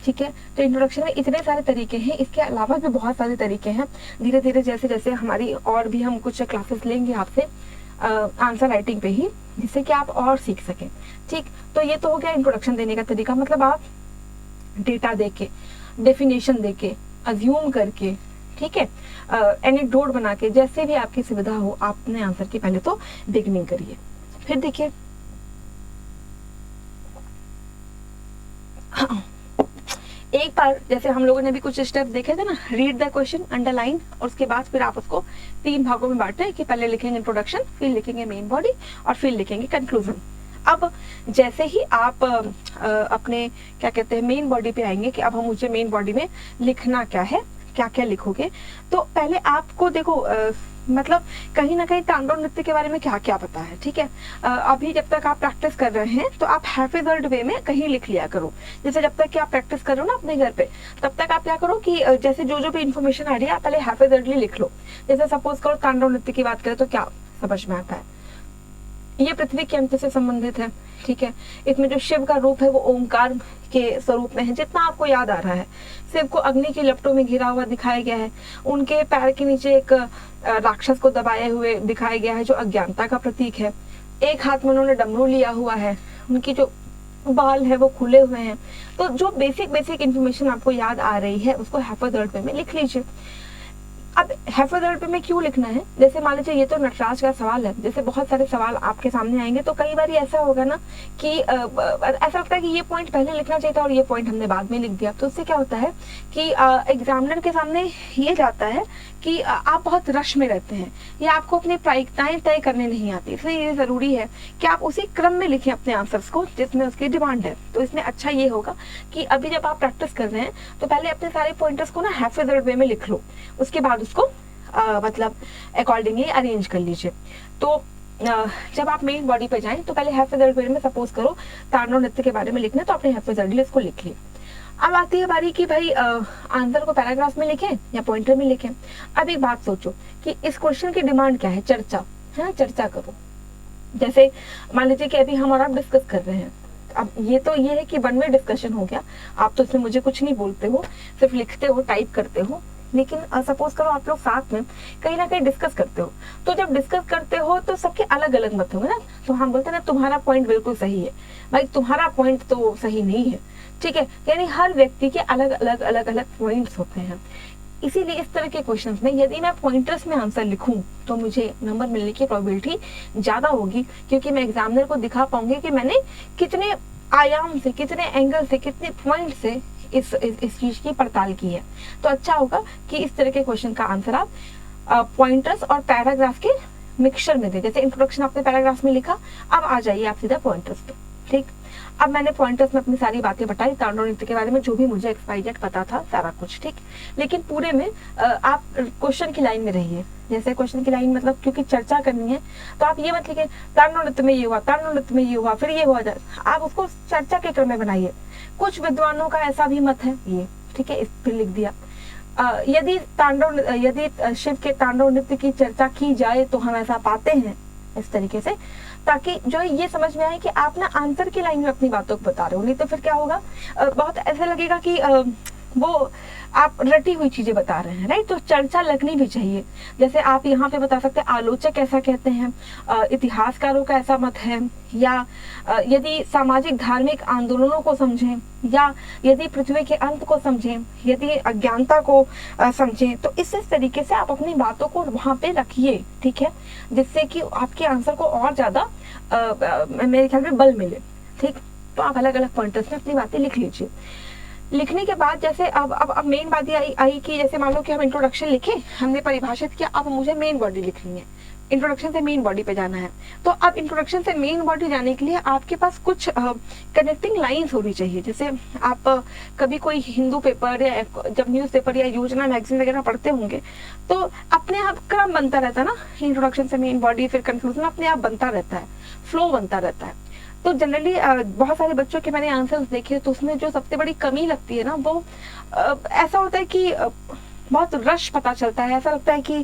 ठीक है, तो इंट्रोडक्शन में इतने सारे तरीके हैं, इसके अलावा भी बहुत सारे तरीके हैं। धीरे धीरे जैसे जैसे हमारी और भी हम कुछ क्लासेस लेंगे आपसे आंसर राइटिंग पे ही, जिससे कि आप और सीख सकें। ठीक, तो ये तो हो गया इंट्रोडक्शन देने का तरीका। मतलब आप डेटा देके, डेफिनेशन देके, अज्यूम करके, ठीक है, एनेक्डोट बना के, जैसे भी आपकी सुविधा हो, आप अपने आंसर की पहले तो बिगनिंग करिए। फिर देखिए एक बार जैसे हम लोगों ने भी कुछ स्टेप्स देखे थे ना, रीड द क्वेश्चन, अंडरलाइन, और उसके बाद फिर आप उसको 3 भागों में बांटे कि पहले लिखेंगे इंट्रोडक्शन, फिर लिखेंगे मेन बॉडी, और फिर लिखेंगे कंक्लूजन। अब जैसे ही आप अपने क्या कहते हैं मेन बॉडी पे आएंगे कि अब हम मुझे मेन बॉडी में लिखना क्या है, क्या क्या लिखोगे, तो पहले आपको देखो मतलब कहीं ना कहीं तांडव नृत्य के बारे में क्या क्या पता है। ठीक है, अभी जब तक आप प्रैक्टिस कर रहे हैं तो आप हैफिजर्ड वे में कहीं लिख लिया करो। जैसे जब तक कि आप प्रैक्टिस कर रहे हो ना अपने घर पे, तब तक आप क्या करो कि जैसे जो भी इन्फॉर्मेशन आ रही है आप पहले हैफिजर्डली लिख लो। जैसे सपोज करो तांडव नृत्य की बात करें तो क्या समझ में आता है, ये पृथ्वी के अंत से संबंधित है। ठीक है, इसमें जो शिव का रूप है वो ओंकार के स्वरूप में है, जितना आपको याद आ रहा है। शिव को अग्नि की लपटों में घिरा हुआ दिखाया गया है, उनके पैर के नीचे एक राक्षस को दबाए हुए दिखाया गया है जो अज्ञानता का प्रतीक है। एक हाथ में उन्होंने डमरू लिया हुआ है, उनकी जो बाल है वो खुले हुए हैं। तो जो बेसिक इन्फॉर्मेशन आपको याद आ रही है उसको हैफिजर्ड वे में लिख लीजिए। अब हैफिजर्ड पे में क्यों लिखना है, जैसे मान लीजिए ये तो नटराज का सवाल है, जैसे बहुत सारे सवाल आपके सामने आएंगे तो कई बार ऐसा होगा ना कि ऐसा लगता है कि ये पॉइंट पहले लिखना चाहिए था और ये पॉइंट हमने बाद में लिख दिया। तो उससे क्या होता है कि एग्जामिनर के सामने ये जाता है कि आप बहुत रश में रहते हैं या आपको अपनी प्रायिकताएं तय करने नहीं आती, इसलिए ये जरूरी है कि आप उसी क्रम में लिखें अपने आंसर्स को जिसमें उसकी डिमांड है। तो इसमें अच्छा ये होगा कि अभी जब आप प्रैक्टिस कर रहे हैं तो पहले अपने सारे पॉइंटर्स को ना हैफिजर्ड वे में लिख लो, उसके बाद उसको मतलब अकॉर्डिंगली अरेंज कर लीजिए। तो जब आप मेन बॉडी पे जाएं तो पहले हैफिजर्ड वे में सपोज करो तांडव नृत्य के बारे में लिखना है तो आपने हैफिजर्डली इसको लिख लिया। अब आती है बारी कि भाई आंसर को पैराग्राफ में लिखें या पॉइंटर में लिखें। अब एक बात सोचो कि इस क्वेश्चन की डिमांड क्या है, चर्चा है, चर्चा करो। जैसे मान लीजिए कि अभी हम और आप डिस्कस कर रहे हैं, अब ये तो ये है कि वन वे डिस्कशन हो गया, आप तो इसमें मुझे कुछ नहीं बोलते हो, सिर्फ लिखते हो, टाइप करते हो। लेकिन सपोज करो आप लोग साथ में कहीं ना कहीं डिस्कस करते हो, तो जब डिस्कस करते हो तो सबके अलग अलग मत होंगे ना, तो हम बोलते हैं ना तुम्हारा पॉइंट बिल्कुल सही है, भाई तुम्हारा पॉइंट तो सही नहीं है। ठीक है, यानी हर व्यक्ति के अलग अलग पॉइंट्स होते हैं। इसीलिए इस तरह के क्वेश्चंस में यदि मैं पॉइंटर्स में आंसर लिखूं तो मुझे नंबर मिलने की प्रोबेबिलिटी ज्यादा होगी, क्योंकि मैं एग्जामिनर को दिखा पाऊंगी कि मैंने कितने आयाम से, कितने एंगल से, कितने पॉइंट से इस चीज की पड़ताल की है। तो अच्छा होगा कि इस तरह के क्वेश्चन का आंसर आप पॉइंटर्स और पैराग्राफ के मिक्सचर में दे। जैसे इंट्रोडक्शन आपने पैराग्राफ में लिखा, अब आ जाइए आप सीधा पॉइंटर्स पे। ठीक, अब मैंने पॉइंटर्स में अपनी सारी बातें बताई तांडव नृत्य के बारे में, जो भी मुझे XYZ पता था सारा कुछ। ठीक, लेकिन पूरे में आप क्वेश्चन की लाइन में रहिए। जैसे क्वेश्चन की लाइन मतलब क्योंकि चर्चा करनी है तो आप ये मत लिखिए तांडव नृत्य में ये हुआ, तांडव नृत्य में ये हुआ, फिर ये हुआ, आप उसको चर्चा के क्रम में बनाइए। कुछ विद्वानों का ऐसा भी मत है ये, ठीक है, इस पर लिख दिया। यदि शिव के तांडव नृत्य की चर्चा की जाए तो हम ऐसा पाते हैं, इस तरीके से, ताकि जो ये समझ में आए कि आप ना आंसर की लाइन में अपनी बातों को बता रहे हो। नहीं तो फिर क्या होगा, बहुत ऐसा लगेगा कि वो आप रटी हुई चीजें बता रहे हैं, राइट। तो चर्चा लगनी भी चाहिए। जैसे आप यहाँ पे बता सकते हैं आलोचक ऐसा कहते हैं, इतिहासकारों का ऐसा मत है, या यदि सामाजिक धार्मिक आंदोलनों को समझें, या यदि पृथ्वी के अंत को समझें, यदि अज्ञानता को समझें, तो इस तरीके से आप अपनी बातों को वहां पे रखिए। ठीक है, जिससे कि आपके आंसर को और ज्यादा मेरे ख्याल में बल मिले। ठीक, तो आप अलग अलग पॉइंटर्स में अपनी बातें लिख लीजिए। लिखने के बाद जैसे अब मेन बात आई कि जैसे मान लो कि हम इंट्रोडक्शन लिखे, हमने परिभाषित किया, अब मुझे मेन बॉडी लिखनी है। इंट्रोडक्शन से मेन बॉडी पे जाना है। तो अब इंट्रोडक्शन से मेन बॉडी जाने के लिए आपके पास कुछ कनेक्टिंग लाइंस होनी चाहिए। जैसे आप कभी कोई हिंदू पेपर या जब न्यूज़पेपर या योजना मैगजीन वगैरह पढ़ते होंगे तो अपने आप क्रम बनता रहता है ना, इंट्रोडक्शन से मेन बॉडी फिर कंक्लूजन अपने आप बनता रहता है, फ्लो बनता रहता है। तो जनरली बहुत सारे बच्चों के मैंने आंसर्स देखे तो उसमें जो सबसे बड़ी कमी लगती है ना वो ऐसा होता है कि बहुत रश पता चलता है, ऐसा लगता है कि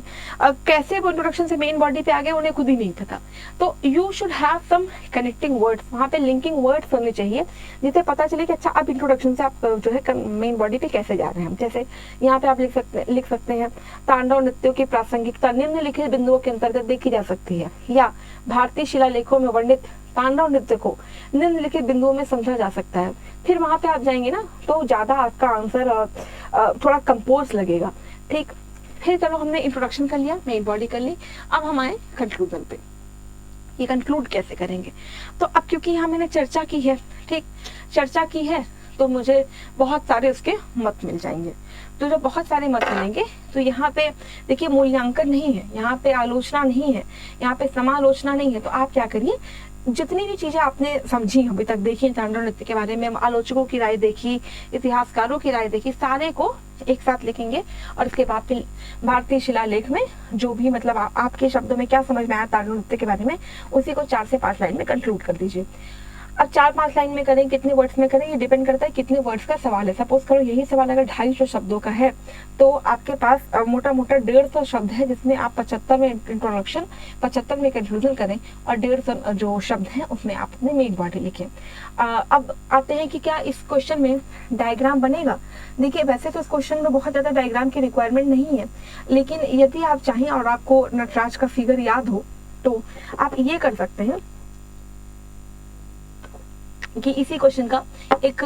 कैसे वो इंट्रोडक्शन से मेन बॉडी पे आ गए उन्हें खुद ही नहीं पता। तो you should have some connecting words, वहाँ पे लिंकिंग वर्ड्स होने चाहिए जिससे पता चले कि अच्छा अब इंट्रोडक्शन से आप जो है मेन बॉडी पे कैसे जा रहे हैं। जैसे यहाँ पे आप लिख सकते हैं तांडव नृत्यों की प्रासंगिकता निम्नलिखित बिंदुओं के अंतर्गत देखी जा सकती है, या भारतीय शिलालेखों में वर्णित तांडव नृत्य को निम्नलिखित बिंदुओं में समझा जा सकता है। फिर वहां पे आप जाएंगे ना तो ज्यादा आपका आंसर थोड़ा कंपोज लगेगा। ठीक, फिर चलो हमने इंट्रोडक्शन कर लिया, मेन बॉडी कर ली, अब हम आए कंक्लूजन पे। ये कंक्लूड कैसे करेंगे? तो अब क्योंकि यहाँ मैंने चर्चा की है, ठीक, चर्चा की है तो मुझे बहुत सारे उसके मत मिल जाएंगे। तो जब बहुत सारे मत मिलेंगे तो यहाँ पे देखिए मूल्यांकन नहीं है, यहाँ पे आलोचना नहीं है, यहाँ पे समालोचना नहीं है। तो आप क्या करिए, जितनी भी चीजें आपने समझी अभी तक देखी तांडव नृत्य के बारे में, आलोचकों की राय देखी, इतिहासकारों की राय देखी, सारे को एक साथ लिखेंगे और इसके बाद फिर भारतीय शिलालेख में जो भी मतलब आपके शब्दों में क्या समझ में आया तांडव नृत्य के बारे में उसी को 4 से 5 लाइन में कंक्लूड कर दीजिए। अब 4-5 लाइन में करें, कितने वर्ड्स में करें ये डिपेंड करता है कितने वर्ड्स का सवाल है। सपोज करो यही सवाल अगर 250 शब्दों का है तो आपके पास मोटा मोटा 150 शब्द है जिसमें आप 75 में इंट्रोडक्शन 75 में कंक्लूजन करें और 150 जो शब्द हैं उसमें आप अपने मेन बॉडी लिखें। अब आते हैं कि क्या इस क्वेश्चन में डायग्राम बनेगा। देखिए वैसे तो इस क्वेश्चन में बहुत ज्यादा डायग्राम की रिक्वायरमेंट नहीं है, लेकिन यदि आप चाहें और आपको नटराज का फिगर याद हो तो आप ये कर सकते हैं कि इसी क्वेश्चन का एक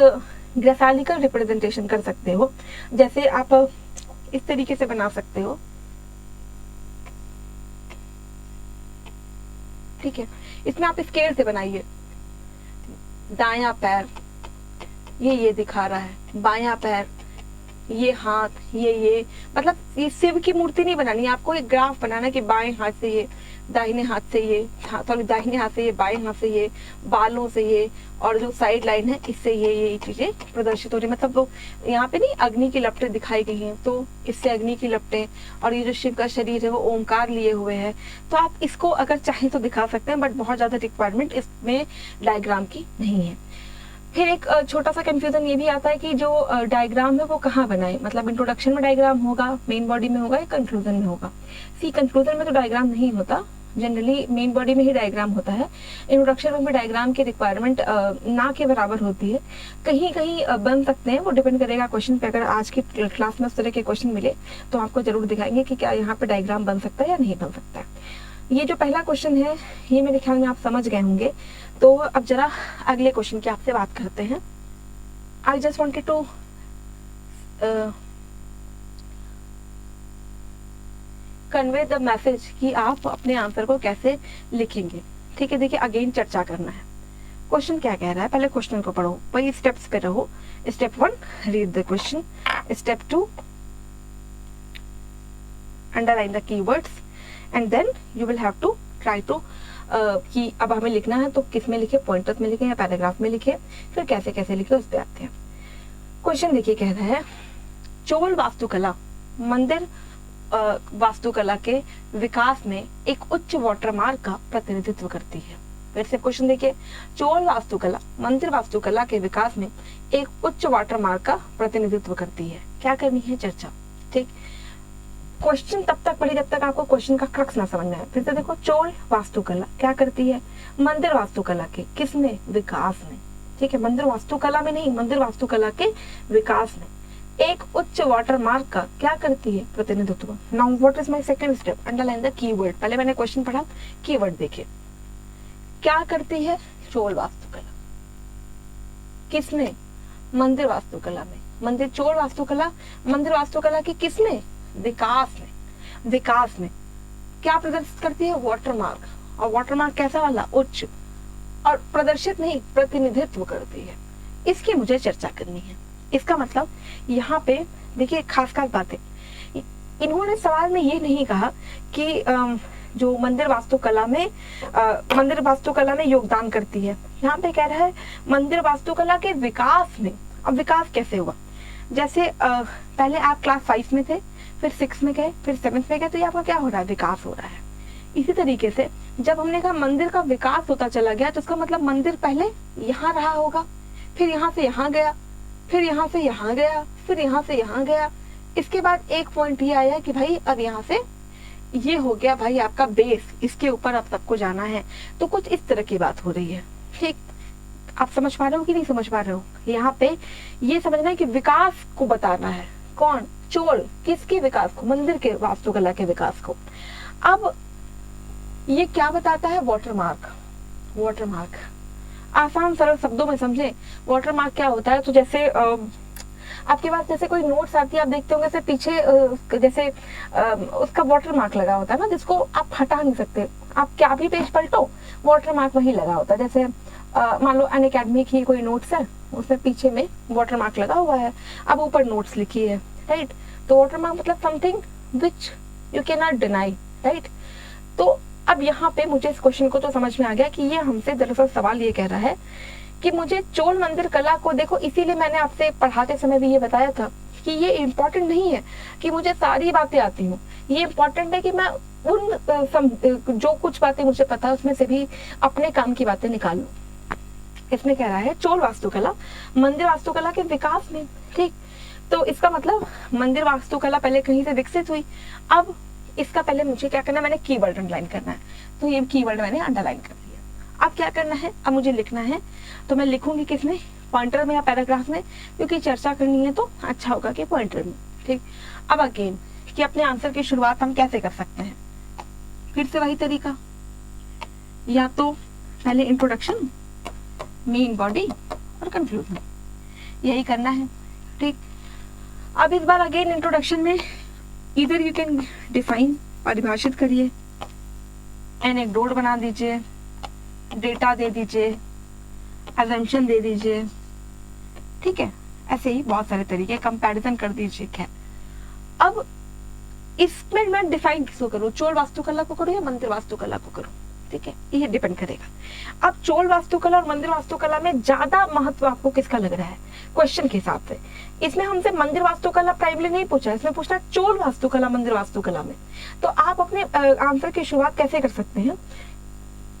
ग्राफिकल रिप्रेजेंटेशन कर सकते हो। जैसे आप इस तरीके से बना सकते हो, ठीक है। इसमें आप स्केल से बनाइए, दायां पैर ये दिखा रहा है, बायां पैर ये हाथ ये मतलब ये शिव की मूर्ति नहीं बनानी, आपको एक ग्राफ बनाना कि बाएं हाथ से ये, दाहिने हाथ से ये, सॉरी दाहिने हाथ से ये, बाएं हाथ से ये, बालों से ये, और जो साइड लाइन है इससे ये चीजें प्रदर्शित हो रही। मतलब वो यहाँ पे नहीं अग्नि की लपटें दिखाई गई हैं तो इससे अग्नि की लपटें, और ये जो शिव का शरीर है वो ओंकार लिए हुए है। तो आप इसको अगर चाहें तो दिखा सकते हैं, बट बहुत ज्यादा रिक्वायरमेंट इसमें डायग्राम की नहीं है। फिर एक छोटा सा कंफ्यूजन ये भी आता है कि जो डायग्राम है वो कहाँ बनाए, मतलब इंट्रोडक्शन में डायग्राम होगा, मेन बॉडी में होगा या कंक्लूजन में होगा। सी कंक्लूजन में तो डायग्राम नहीं होता, जनरली मेन बॉडी में ही डायग्राम होता है। इंट्रोडक्शन में डायग्राम की रिक्वायरमेंट ना के बराबर होती है, कहीं कहीं बन सकते हैं, वो डिपेंड करेगा क्वेश्चन पे। अगर आज की क्लास में उस तरह के क्वेश्चन मिले तो आपको जरूर दिखाएंगे कि क्या यहाँ पे डायग्राम बन सकता है या नहीं बन सकता है। ये जो पहला क्वेश्चन है ये मेरे ख्याल में आप समझ गए होंगे। तो अब जरा अगले क्वेश्चन की आपसे बात करते हैं। I just wanted to convey the message कि आप अपने आंसर को कैसे लिखेंगे, ठीक है। देखिए अगेन चर्चा करना है। क्वेश्चन क्या कह रहा है, पहले क्वेश्चन को पढ़ो, वही स्टेप्स पे रहो। Step 1 read the question, step 2 underline the keywords, and then you will have to try to कि अब हमें लिखना है तो किस में लिखे, पॉइंटर्स में लिखे या पैराग्राफ में लिखे, फिर कैसे कैसे लिखे उस पर आते हैं। क्वेश्चन देखिए कह रहा है चोल वास्तुकला मंदिर वास्तुकला के विकास में एक उच्च वाटरमार्क का प्रतिनिधित्व करती है। फिर से क्वेश्चन देखिए, चोल वास्तुकला मंदिर वास्तुकला के विकास में एक उच्च वाटरमार्क का प्रतिनिधित्व करती है। क्या करनी है, चर्चा, ठीक। क्वेश्चन तब तक पढ़े जब तक आपको क्वेश्चन का क्रक्स ना समझ में आए। फिर से देखो, चोल वास्तुकला क्या करती है, मंदिर वास्तुकला के किसमें, विकास में, ठीक है। मंदिर वास्तुकला में नहीं, मंदिर वास्तुकला के विकास में एक उच्च वाटरमार्क का क्या करती है, प्रतिनिधित्व। Now what is my second step, underline the keyword. पहले मैंने क्वेश्चन पढ़ा, कीवर्ड देखिए, क्या करती है, चोल वास्तुकला, किसमें, मंदिर वास्तुकला में। मंदिर चोल वास्तुकला मंदिर वास्तुकला की किसमें, विकास में। विकास में क्या प्रदर्शित करती है, वाटरमार्क, और वाटरमार्क कैसा वाला, उच्च, और प्रदर्शित नहीं प्रतिनिधित्व करती है। इसकी मुझे चर्चा करनी है। इसका मतलब यहाँ पे देखिए खास बात है, इन्होंने सवाल में ये नहीं कहा कि जो मंदिर वास्तुकला में योगदान करती है। यहाँ पे कह रहा है मंदिर वास्तुकला के विकास में। अब विकास कैसे हुआ? जैसे पहले आप क्लास 5 में थे, फिर 6 में गए, फिर 7th में गए, तो ये आपका क्या हो रहा है? विकास हो रहा है। इसी तरीके से जब हमने कहा मंदिर का विकास होता चला गया, तो इसका मतलब मंदिर पहले यहाँ रहा होगा, फिर यहाँ से यहाँ गया, फिर यहाँ से यहाँ गया, फिर यहाँ से यहाँ गया। इसके बाद एक पॉइंट ये आया कि भाई अब यहाँ से ये हो गया भाई आपका बेस, इसके ऊपर अब सबको जाना है। तो कुछ इस तरह की बात हो रही है। ठीक, आप समझ पा रहे हो कि नहीं समझ पा रहे हो? यहाँ पे ये समझना है कि विकास को बताना है। कौन? चोल। किसके विकास को? मंदिर के वास्तुकला के विकास को। अब ये क्या बताता है? वाटरमार्क। वाटरमार्क आसान सरल शब्दों में समझे, वाटरमार्क क्या होता है? तो जैसे आपके पास जैसे कोई नोट्स आती है, आप देखते होंगे पीछे जैसे उसका वाटरमार्क लगा होता है ना, जिसको आप हटा नहीं सकते। आप क्या भी पेज पलटो, वाटरमार्क वही लगा होता है। जैसे मान लो अनअकैडमी की कोई नोट्स है, उसमें पीछे में वाटरमार्क लगा हुआ है, अब ऊपर नोट्स लिखी है, राइट? तो वाटरमार्क मतलब something which you can not deny, right? तो अब यहाँ पे मुझे इस क्वेश्चन को तो समझ में आ गया कि ये हमसे दरअसल सवाल ये कह रहा है कि मुझे चोल मंदिर कला को देखो। इसीलिए मैंने आपसे पढ़ाते समय भी ये बताया था कि ये इम्पोर्टेंट नहीं है कि मुझे सारी बातें आती हूँ, ये इम्पोर्टेंट है कि मैं उन जो कुछ बातें मुझे पता है उसमें से भी अपने काम की बातें निकाल लूँ। इसमें कह रहा है चोल वास्तुकला मंदिर वास्तुकला के विकास में। ठीक, तो इसका मतलब मंदिर वास्तुकला पहले कहीं से विकसित हुई। अब इसका पहले मुझे क्या करना है? मैंने कीवर्ड अंडरलाइन करना है, तो ये कीवर्ड मैंने अंडरलाइन कर दिया। अब क्या करना है? अब मुझे लिखना है, तो मैं लिखूंगी किसमें? पॉइंटर में या पैराग्राफ में, क्योंकि चर्चा करनी है तो अच्छा होगा कि पॉइंटर में। ठीक, अब अगेन कि अपने आंसर की शुरुआत हम कैसे कर सकते हैं? फिर से वही तरीका, या तो पहले इंट्रोडक्शन, मेन बॉडी और कंक्लूजन, यही करना है। ठीक, अब इस बार अगेन इंट्रोडक्शन में इधर यू कैन डिफाइन, परिभाषित करिए, एनेक्डोट बना दीजिए, डेटा दे दीजिए, अजम्पशन दे दीजिए। ठीक है, ऐसे ही बहुत सारे तरीके, कंपैरिजन कर दीजिए। खैर, अब इसमें मैं डिफाइन किसको करूँ? चोल वास्तुकला को करूँ या मंदिर वास्तुकला को करूँ? ठीक है, ये डिपेंड करेगा। अब चोल वास्तुकला और मंदिर वास्तुकला में ज्यादा महत्व आपको किसका लग रहा है क्वेश्चन के हिसाब से? इसमें हमसे मंदिर वास्तुकला प्राइमरी नहीं पूछा, इसमें पूछना चोल वास्तुकला मंदिर वास्तुकला में। तो आप अपने आंसर की शुरुआत कैसे कर सकते हैं?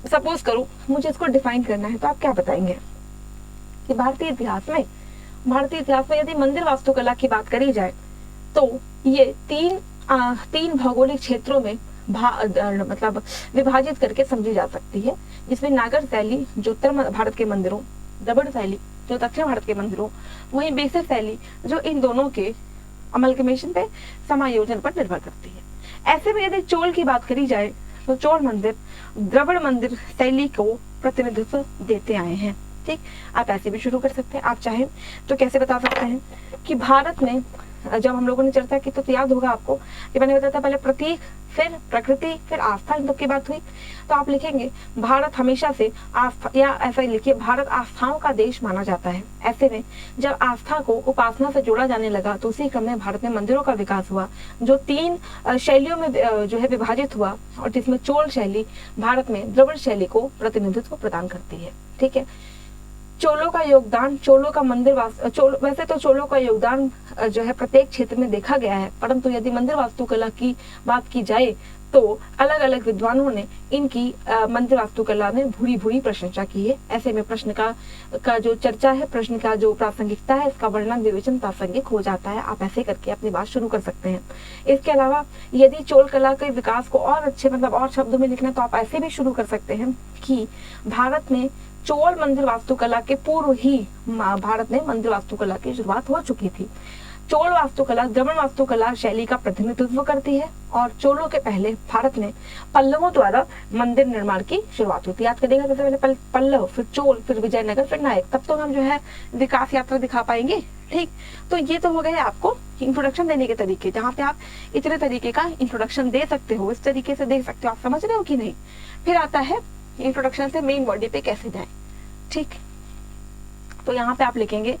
सपोज करो मुझे इसको डिफाइन करना है, तो आप क्या बताएंगे कि भारतीय इतिहास में यदि मंदिर वास्तुकला की बात करी जाए तो ये तीन भौगोलिक क्षेत्रों में मतलब विभाजित करके समझी जा सकती है, जिसमें नागर शैली जो उत्तर भारत के मंदिरों, द्रविड़ शैली जो दक्षिण भारत के मंदिरों, वहीं बेसिक शैली जो इन दोनों के अमलगमेशन पे, समायोजन पर निर्भर करती है। ऐसे में यदि चोल की बात करी जाए तो चोल मंदिर द्रविड़ मंदिर शैली को प्रतिनिधित्व देते आए हैं। ठीक, आप ऐसे भी शुरू कर सकते हैं। आप चाहें तो कैसे बता सकते हैं कि भारत में जब हम लोगों ने चर्चा की तो याद होगा आपको कि मैंने बताया था पहले प्रतीक, फिर प्रकृति, फिर आस्था, इन सब की बात हुई। तो आप लिखेंगे भारत हमेशा से आस्था, या ऐसा ही लिखिए भारत आस्थाओं का देश माना जाता है। ऐसे में जब आस्था को उपासना से जोड़ा जाने लगा तो उसी क्रम में भारत में मंदिरों का विकास हुआ, जो 3 शैलियों में जो है विभाजित हुआ, और जिसमें चोल शैली भारत में द्रविड़ शैली को प्रतिनिधित्व प्रदान करती है। ठीक है, चोलों का योगदान, चोलों का मंदिर वैसे तो चोलों का योगदान जो है प्रत्येक क्षेत्र में देखा गया है, परंतु यदि मंदिर वास्तुकला की बात की जाए तो अलग अलग विद्वानों ने इनकी मंदिर वास्तुकला में भूरी प्रशंसा की है। ऐसे में प्रश्न का जो चर्चा है, प्रश्न का जो प्रासंगिकता है, इसका वर्णन विवेचन प्रासंगिक हो जाता है। आप ऐसे करके अपनी बात शुरू कर सकते हैं। इसके अलावा यदि चोल कला के विकास को और अच्छे मतलब और शब्दों में लिखना, तो आप ऐसे भी शुरू कर सकते हैं कि भारत में चोल मंदिर वास्तुकला के पूर्व ही भारत में मंदिर वास्तुकला की शुरुआत हो चुकी थी। चोल वास्तुकला द्रविड़ वास्तुकला शैली का प्रतिनिधित्व करती है, और चोलों के पहले भारत में पल्लवों द्वारा मंदिर निर्माण की शुरुआत हुई थी। याद करिएगा, सबसे पहले पल्लव, फिर चोल, फिर विजयनगर, फिर नायक, तब तो हम जो है विकास यात्रा दिखा पाएंगे। ठीक, तो ये तो हो गए आपको इंट्रोडक्शन देने के तरीके, जहाँ पे आप इतने तरीके का इंट्रोडक्शन दे सकते हो, इस तरीके से दे सकते हो। आप समझ रहे हो कि नहीं? फिर आता है इंट्रोडक्शन से मेन बॉडी पे कैसे जाए। ठीक, तो यहाँ पे आप लिखेंगे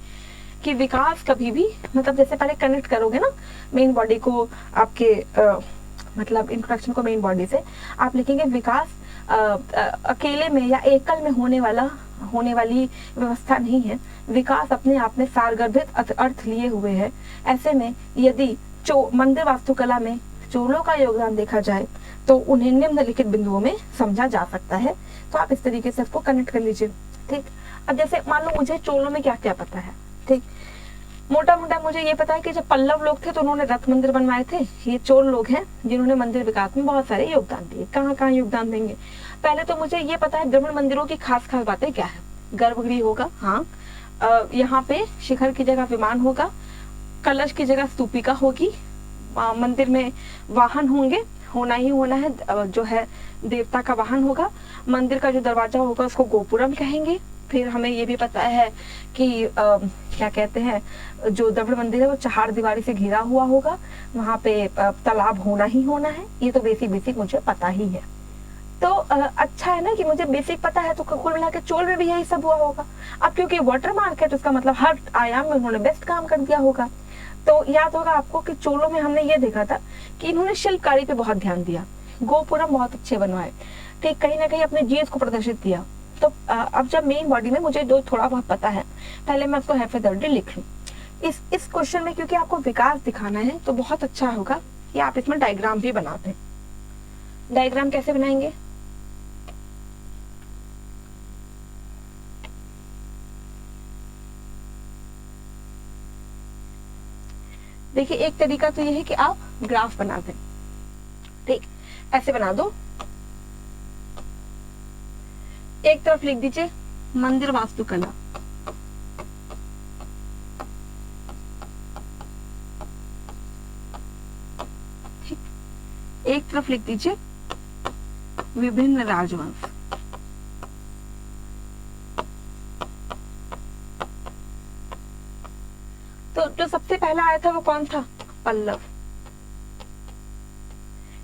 कि विकास कभी भी मतलब जैसे पहले कनेक्ट करोगे ना मेन बॉडी को आपके मतलब इंट्रोडक्शन को मेन बॉडी से आप लिखेंगे विकास अकेले में या एकल में होने वाली व्यवस्था नहीं है। विकास अपने आप में सारगर्भित अर्थ लिए हुए है। ऐसे में यदि मंदिर वास्तुकला में चोलों का योगदान देखा जाए तो उन्हें निम्नलिखित बिंदुओं में समझा जा सकता है। तो आप इस तरीके से इसको कनेक्ट कर लीजिए। ठीक, अब जैसे मान लो मुझे चोलों में क्या क्या पता है। ठीक, मोटा मोटा मुझे ये पता है कि जब पल्लव लोग थे तो उन्होंने रथ मंदिर बनवाए थे। ये चोल लोग हैं जिन्होंने मंदिर विकास में बहुत सारे योगदान दिए। कहाँ कहाँ योगदान देंगे? पहले तो मुझे ये पता है द्रविड़ मंदिरों की खास खास बातें क्या है। गर्भगृह होगा, हाँ, यहाँ पे शिखर की जगह विमान होगा, कलश की जगह स्तूपिका होगी, मंदिर में वाहन होंगे, होना ही होना है, जो है देवता का वाहन होगा। मंदिर का जो दरवाजा होगा उसको गोपुरम कहेंगे। फिर हमें ये भी पता है कि क्या कहते हैं, जो द्रविड़ मंदिर है वो 4 दीवारी से घिरा हुआ होगा, वहां पे तालाब होना ही होना है। ये तो बेसिक मुझे पता ही है। तो अच्छा है ना कि मुझे बेसिक पता है, तो कुल मिला के चोल में भी यही सब हुआ होगा। अब क्योंकि वाटर मार्क है तो उसका मतलब हर आयाम में उन्होंने बेस्ट काम कर दिया होगा। तो याद होगा आपको कि चोलों में हमने ये देखा था कि इन्होंने शिल्पकारी पे बहुत ध्यान दिया, गोपुरम बहुत अच्छे बनवाए, ठीक, कहीं ना कहीं अपने जीएस को प्रदर्शित किया। तो अब जब मेन बॉडी में मुझे जो थोड़ा बहुत पता है, पहले मैं उसको हैफेदर्डी लिख लूं। इस क्वेश्चन में क्योंकि आपको विकास दिखाना है तो बहुत अच्छा होगा कि आप इसमें डायग्राम भी बनाते हैं। डायग्राम कैसे बनाएंगे? देखिए, एक तरीका तो ये है कि आप ग्राफ बना दें। ठीक, ऐसे बना दो। एक तरफ लिख दीजिए मंदिर वास्तुकला, ठीक, एक तरफ लिख दीजिए विभिन्न राजवंश। तो जो सबसे पहला आया था वो कौन था? पल्लव।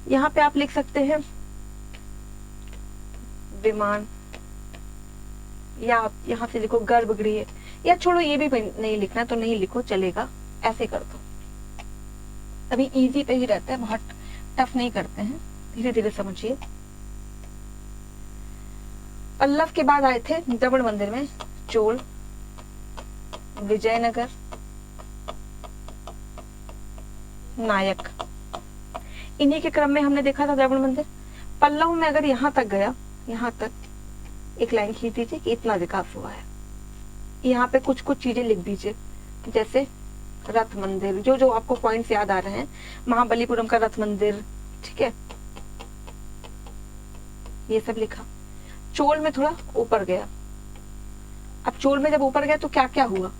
यहाँ पे आप लिख सकते हैं विमान, या आप यहाँ से लिखो गर्भगृह, या छोड़ो ये भी नहीं लिखना तो नहीं लिखो, चलेगा, ऐसे कर दो। अभी इजी पे ही रहता है, बहुत टफ नहीं करते हैं, धीरे धीरे समझिए। पल्लव के बाद आए थे द्रविड़ मंदिर में चोल, विजयनगर, नायक। इन्हीं के क्रम में हमने देखा था द्रविड़ मंदिर। पल्लव में अगर यहाँ तक गया, यहाँ तक एक लाइन खींच दीजिए कि इतना विकास हुआ है। यहाँ पे कुछ कुछ चीजें लिख दीजिए, जैसे रथ मंदिर, जो जो आपको पॉइंट्स याद आ रहे हैं, महाबलीपुरम का रथ मंदिर, ठीक है, ये सब लिखा। चोल में थोड़ा ऊपर गया। अब चोल में जब ऊपर गया तो क्या क्या हुआ,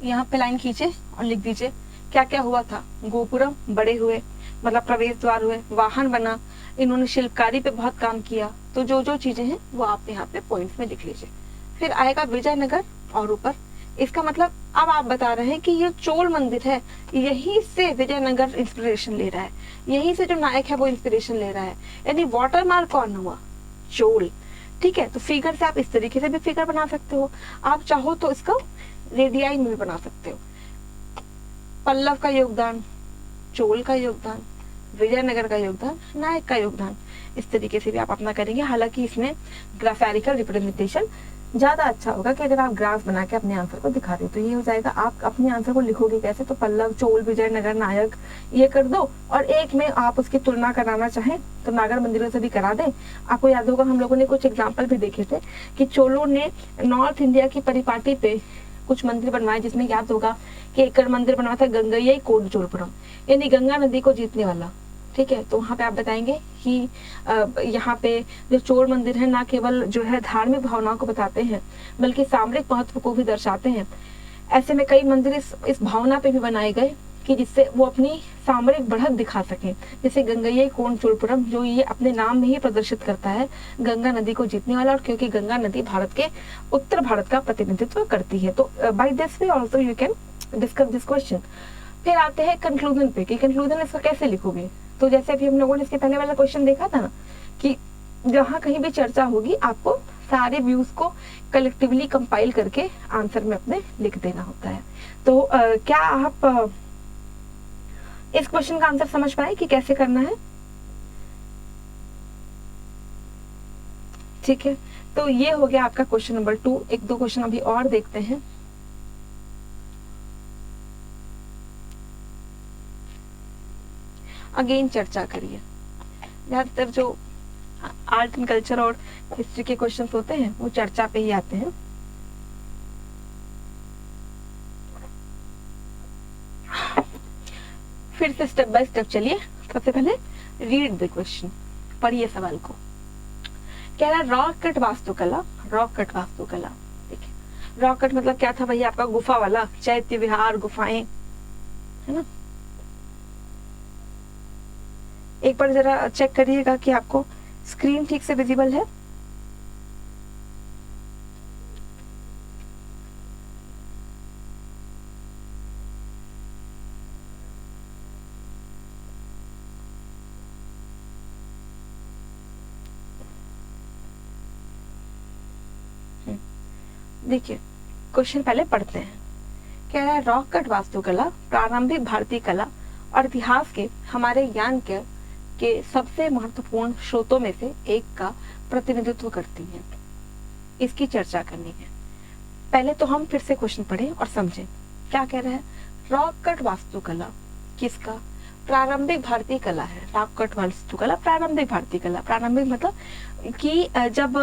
यहाँ पे लाइन खींचे और लिख दीजिए क्या क्या हुआ था। गोपुरम बड़े हुए, मतलब प्रवेश द्वार हुए, वाहन बना, इन्होंने शिल्पकारी पे बहुत काम किया। तो जो जो चीजें हैं वो आप यहाँ पे पॉइंट्स में लिख लीजिए। फिर आएगा विजयनगर और ऊपर, इसका मतलब अब आप बता रहे हैं कि ये चोल मंदिर है, यहीं से विजयनगर इंस्पिरेशन ले रहा है, यहीं से जो नायक है वो इंस्पिरेशन ले रहा है। यानी वाटर मार्क कौन हुआ? चोल। ठीक है, तो फिगर से आप इस तरीके से भी फिगर बना सकते हो। आप चाहो तो इसका रेडियाई में भी बना सकते हो। पल्लव का योगदान, चोल का योगदान, विजयनगर का योगदान, नायक का योगदान, इस तरीके से भी आप अपना करेंगे। हालांकि इसमें ग्राफिकल रिप्रेजेंटेशन ज्यादा अच्छा होगा कि अगर आप ग्राफ बना के अपने आंसर को दिखा दे तो ये हो जाएगा। आप अपने आंसर को लिखोगे कैसे? तो पल्लव, चोल, विजयनगर, नायक ये कर दो, और एक में आप उसकी तुलना कराना चाहें तो नागर मंदिरों से भी करा दें। आपको याद होगा हम लोगों ने कुछ एग्जाम्पल भी देखे थे कि चोलों ने नॉर्थ इंडिया की परिपाटी पे कुछ मंदिर बनवाए, जिसमें याद होगा कि एक मंदिर बनवा था गंगई कोट चोलपुरम, यानी गंगा नदी को जीतने वाला। ठीक है, तो वहाँ पे आप बताएंगे कि यहाँ पे जो चोल मंदिर है ना केवल जो है धार्मिक भावनाओं को बताते हैं बल्कि सामरिक महत्व को भी दर्शाते हैं। ऐसे में कई मंदिर इस भावना पे भी बनाए गए कि जिससे वो अपनी सामरिक बढ़त दिखा सके। जैसे गंगई कोट चोलपुरम, जो ये अपने नाम में ही प्रदर्शित करता है गंगा नदी को जीतने वाला, और क्योंकि गंगा नदी भारत के उत्तर भारत का प्रतिनिधित्व करती है। तो by this way also you can discuss this question. फिर आते हैं कंक्लूजन पे कि कंक्लूजन इसका कैसे लिखोगे। तो जैसे अभी हम लोगों ने इसके पहले वाला क्वेश्चन देखा था ना कि जहां कहीं भी चर्चा होगी आपको सारे व्यूज को कलेक्टिवली कंपाइल करके आंसर में अपने लिख देना होता है। तो क्या आप इस क्वेश्चन का आंसर समझ पाए कि कैसे करना है? ठीक है, तो ये हो गया आपका क्वेश्चन नंबर 2। एक दो क्वेश्चन अभी और देखते हैं। अगेन चर्चा करिए। ज्यादातर जो आर्ट एंड कल्चर और हिस्ट्री के क्वेश्चंस होते हैं वो चर्चा पे ही आते हैं। फिर से स्टेप बाय स्टेप चलिए। सबसे पहले रीड द क्वेश्चन, पढ़िए सवाल को। कह रहा है रॉक कट वास्तुकला। रॉक कट वास्तुकला, देखिए रॉक कट मतलब क्या था भैया, आपका गुफा वाला, चैत्य विहार, गुफाएं, है ना। एक बार जरा चेक करिएगा कि आपको स्क्रीन ठीक से विजिबल है। देखिए क्वेश्चन पहले पढ़ते हैं। कह रहा है रॉक कट वास्तुकला प्रारंभिक भारतीय कला और इतिहास के हमारे ज्ञान के सबसे महत्वपूर्ण स्रोतों में से एक का प्रतिनिधित्व करती है। इसकी चर्चा करनी है। पहले तो हम फिर से क्वेश्चन पढ़ें और समझें क्या कह रहा है। रॉक कट वास्तुकला किसका? प्रारंभिक भारतीय कला है। रॉक कट वास्तुकला प्रारंभिक भारतीय कला। प्रारंभिक मतलब कि जब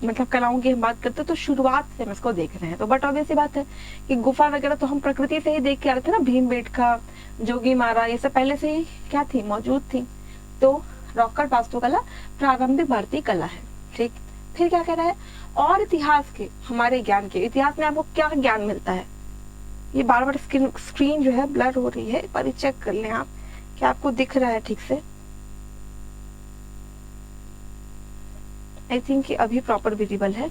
मतलब कलाओं की हम बात करते हैं तो शुरुआत से हम इसको देख रहे हैं। तो बट ऑब्वियस सी बात है कि गुफा वगैरह तो हम प्रकृति से ही देख के आ रहे थे ना, भीमबेटका, जोगी मारा, ये सब पहले से ही क्या थी, मौजूद थी। तो रॉक कट वास्तुकला प्रारंभिक भारतीय कला है। ठीक, फिर क्या कह रहा है, और इतिहास के हमारे ज्ञान के। इतिहास में आपको क्या ज्ञान मिलता है? ये बार बार स्क्रीन जो है ब्लर हो रही है, एक बार चेक कर लें आप क्या आपको दिख रहा है ठीक से। आई थिंक कि अभी प्रॉपर विजिबल है।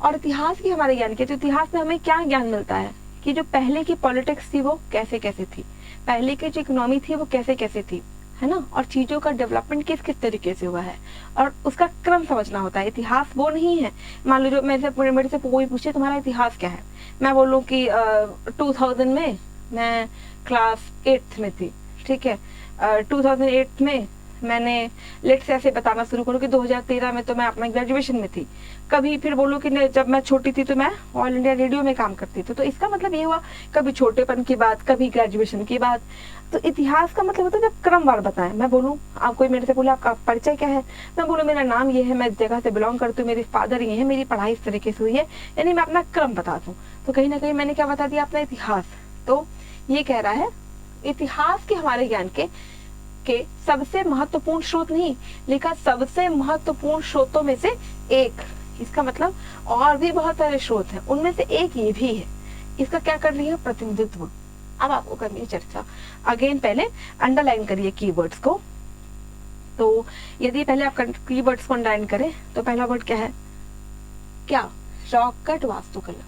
और इतिहास की हमारे ज्ञान के, तो इतिहास में हमें क्या ज्ञान मिलता है कि जो पहले की पॉलिटिक्स थी वो कैसे कैसे थी, पहले की जो इकोनॉमी थी वो कैसे कैसे थी, है ना, और चीजों का डेवलपमेंट किस किस तरीके से हुआ है, और उसका क्रम समझना होता है। इतिहास वो नहीं है, मान लो जो मेरे से कोई पूछे तुम्हारा इतिहास क्या है, मैं बोलूँ कि 2000 में मैं क्लास 8th में थी, ठीक है, 2008 में मैंने लेट से ऐसे बताना शुरू करूँ कि 2013 में तो मैं अपना ग्रेजुएशन में थी। कभी फिर बोलूँ कि जब मैं छोटी थी तो मैं ऑल इंडिया रेडियो में काम करती थी। तो इसका मतलब ये हुआ कभी छोटेपन की बात, कभी ग्रेजुएशन की बात। तो इतिहास का मतलब होता है जब क्रमवार बताएं। मैं बोलूँ, आप कोई मेरे से बोले आपका परिचय क्या है, मैं बोलूँ मेरा नाम ये है, मैं इस जगह से बिलोंग करती हूँ, मेरे फादर ये है, मेरी पढ़ाई इस तरीके से हुई है, यानी मैं अपना क्रम बता दूँ। तो कहीं ना कहीं मैंने क्या बता दिया, अपना इतिहास। तो ये कह रहा है इतिहास के हमारे ज्ञान के सबसे महत्वपूर्ण स्रोत नहीं, लिखा सबसे महत्वपूर्ण स्रोतों में से एक। इसका मतलब और भी बहुत सारे स्रोत हैं, उनमें से एक ये भी है। इसका क्या कर रही है, प्रतिनिधित्व। अब आपको करनी है चर्चा। अगेन पहले अंडरलाइन करिए कीवर्ड्स को। तो यदि पहले आप कीवर्ड्स को अंडरलाइन करें तो पहला वर्ड क्या है, क्या, रॉक कट वास्तुकला।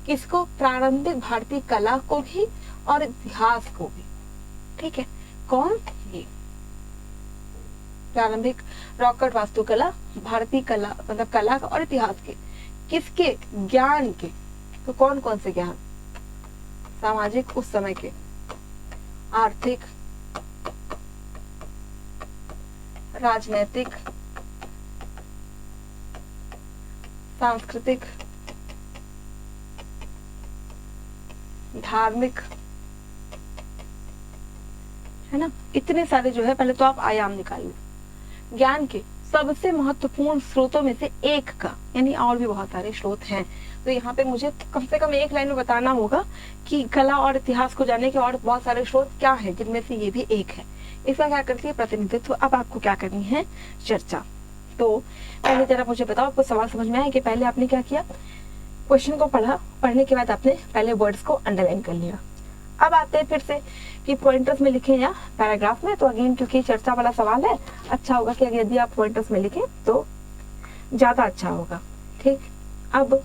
किसको? प्रारंभिक भारतीय कला को भी और इतिहास को भी। ठीक है, कौन? ये प्रारंभिक रॉक कट वास्तुकला भारतीय कला मतलब कला और इतिहास के, किसके? ज्ञान के। तो कौन कौन से ज्ञान? सामाजिक, उस समय के, आर्थिक, राजनैतिक, सांस्कृतिक, धार्मिक, है ना। इतने सारे जो है, पहले तो आप आयाम निकालिए ज्ञान के सबसे महत्वपूर्ण स्रोतों में से एक का, यानी और भी बहुत सारे स्रोत हैं। तो यहाँ पे मुझे कम से कम एक लाइन में बताना होगा कि कला और इतिहास को जानने के और बहुत सारे स्रोत क्या है, जिनमें से ये भी एक है। इसका क्या करती है, प्रतिनिधित्व। अब आपको क्या करनी है, चर्चा। तो पहले जरा मुझे बताओ, आपको सवाल समझ में आया कि पहले आपने क्या किया, क्वेश्चन को पढ़ा, पढ़ने के बाद आपने पहले वर्ड्स को अंडरलाइन कर लिया। अब आते हैं फिर से कि पॉइंटर्स में लिखें या पैराग्राफ में। तो अगेन क्योंकि चर्चा वाला सवाल है, अच्छा होगा कि यदि आप पॉइंटर्स में लिखें तो ज्यादा अच्छा होगा। ठीक, अब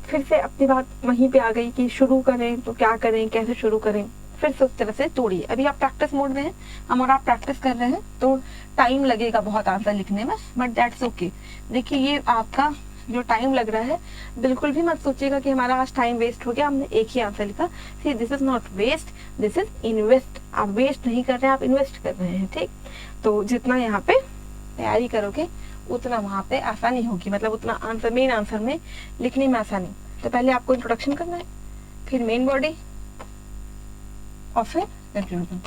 फिर से अपनी बात वहीं पे आ गई कि शुरू करें तो क्या करें, कैसे शुरू करें, फिर से उस तरह से तोड़िए। अभी आप प्रैक्टिस मोड में हैं, हम और आप प्रैक्टिस कर रहे हैं, तो टाइम लगेगा बहुत आंसर लिखने में, बट दैट्स ओके। देखिए ये आपका जो टाइम लग रहा है, बिल्कुल भी मत सोचिएगा कि हमारा आज टाइम वेस्ट हो गया, हमने एक ही आंसर लिखा। See this is not waste, this is invest. आप वेस्ट नहीं कर रहे हैं, आप इन्वेस्ट कर रहे हैं। ठीक, तो जितना यहाँ पे तैयारी करोगे उतना वहाँ पे आसानी होगी, मतलब उतना आंसर, मेन आंसर में लिखने में आसानी। तो पहले आपको इंट्रोडक्शन करना है, फिर मेन बॉडी और फिर कंक्लूजन।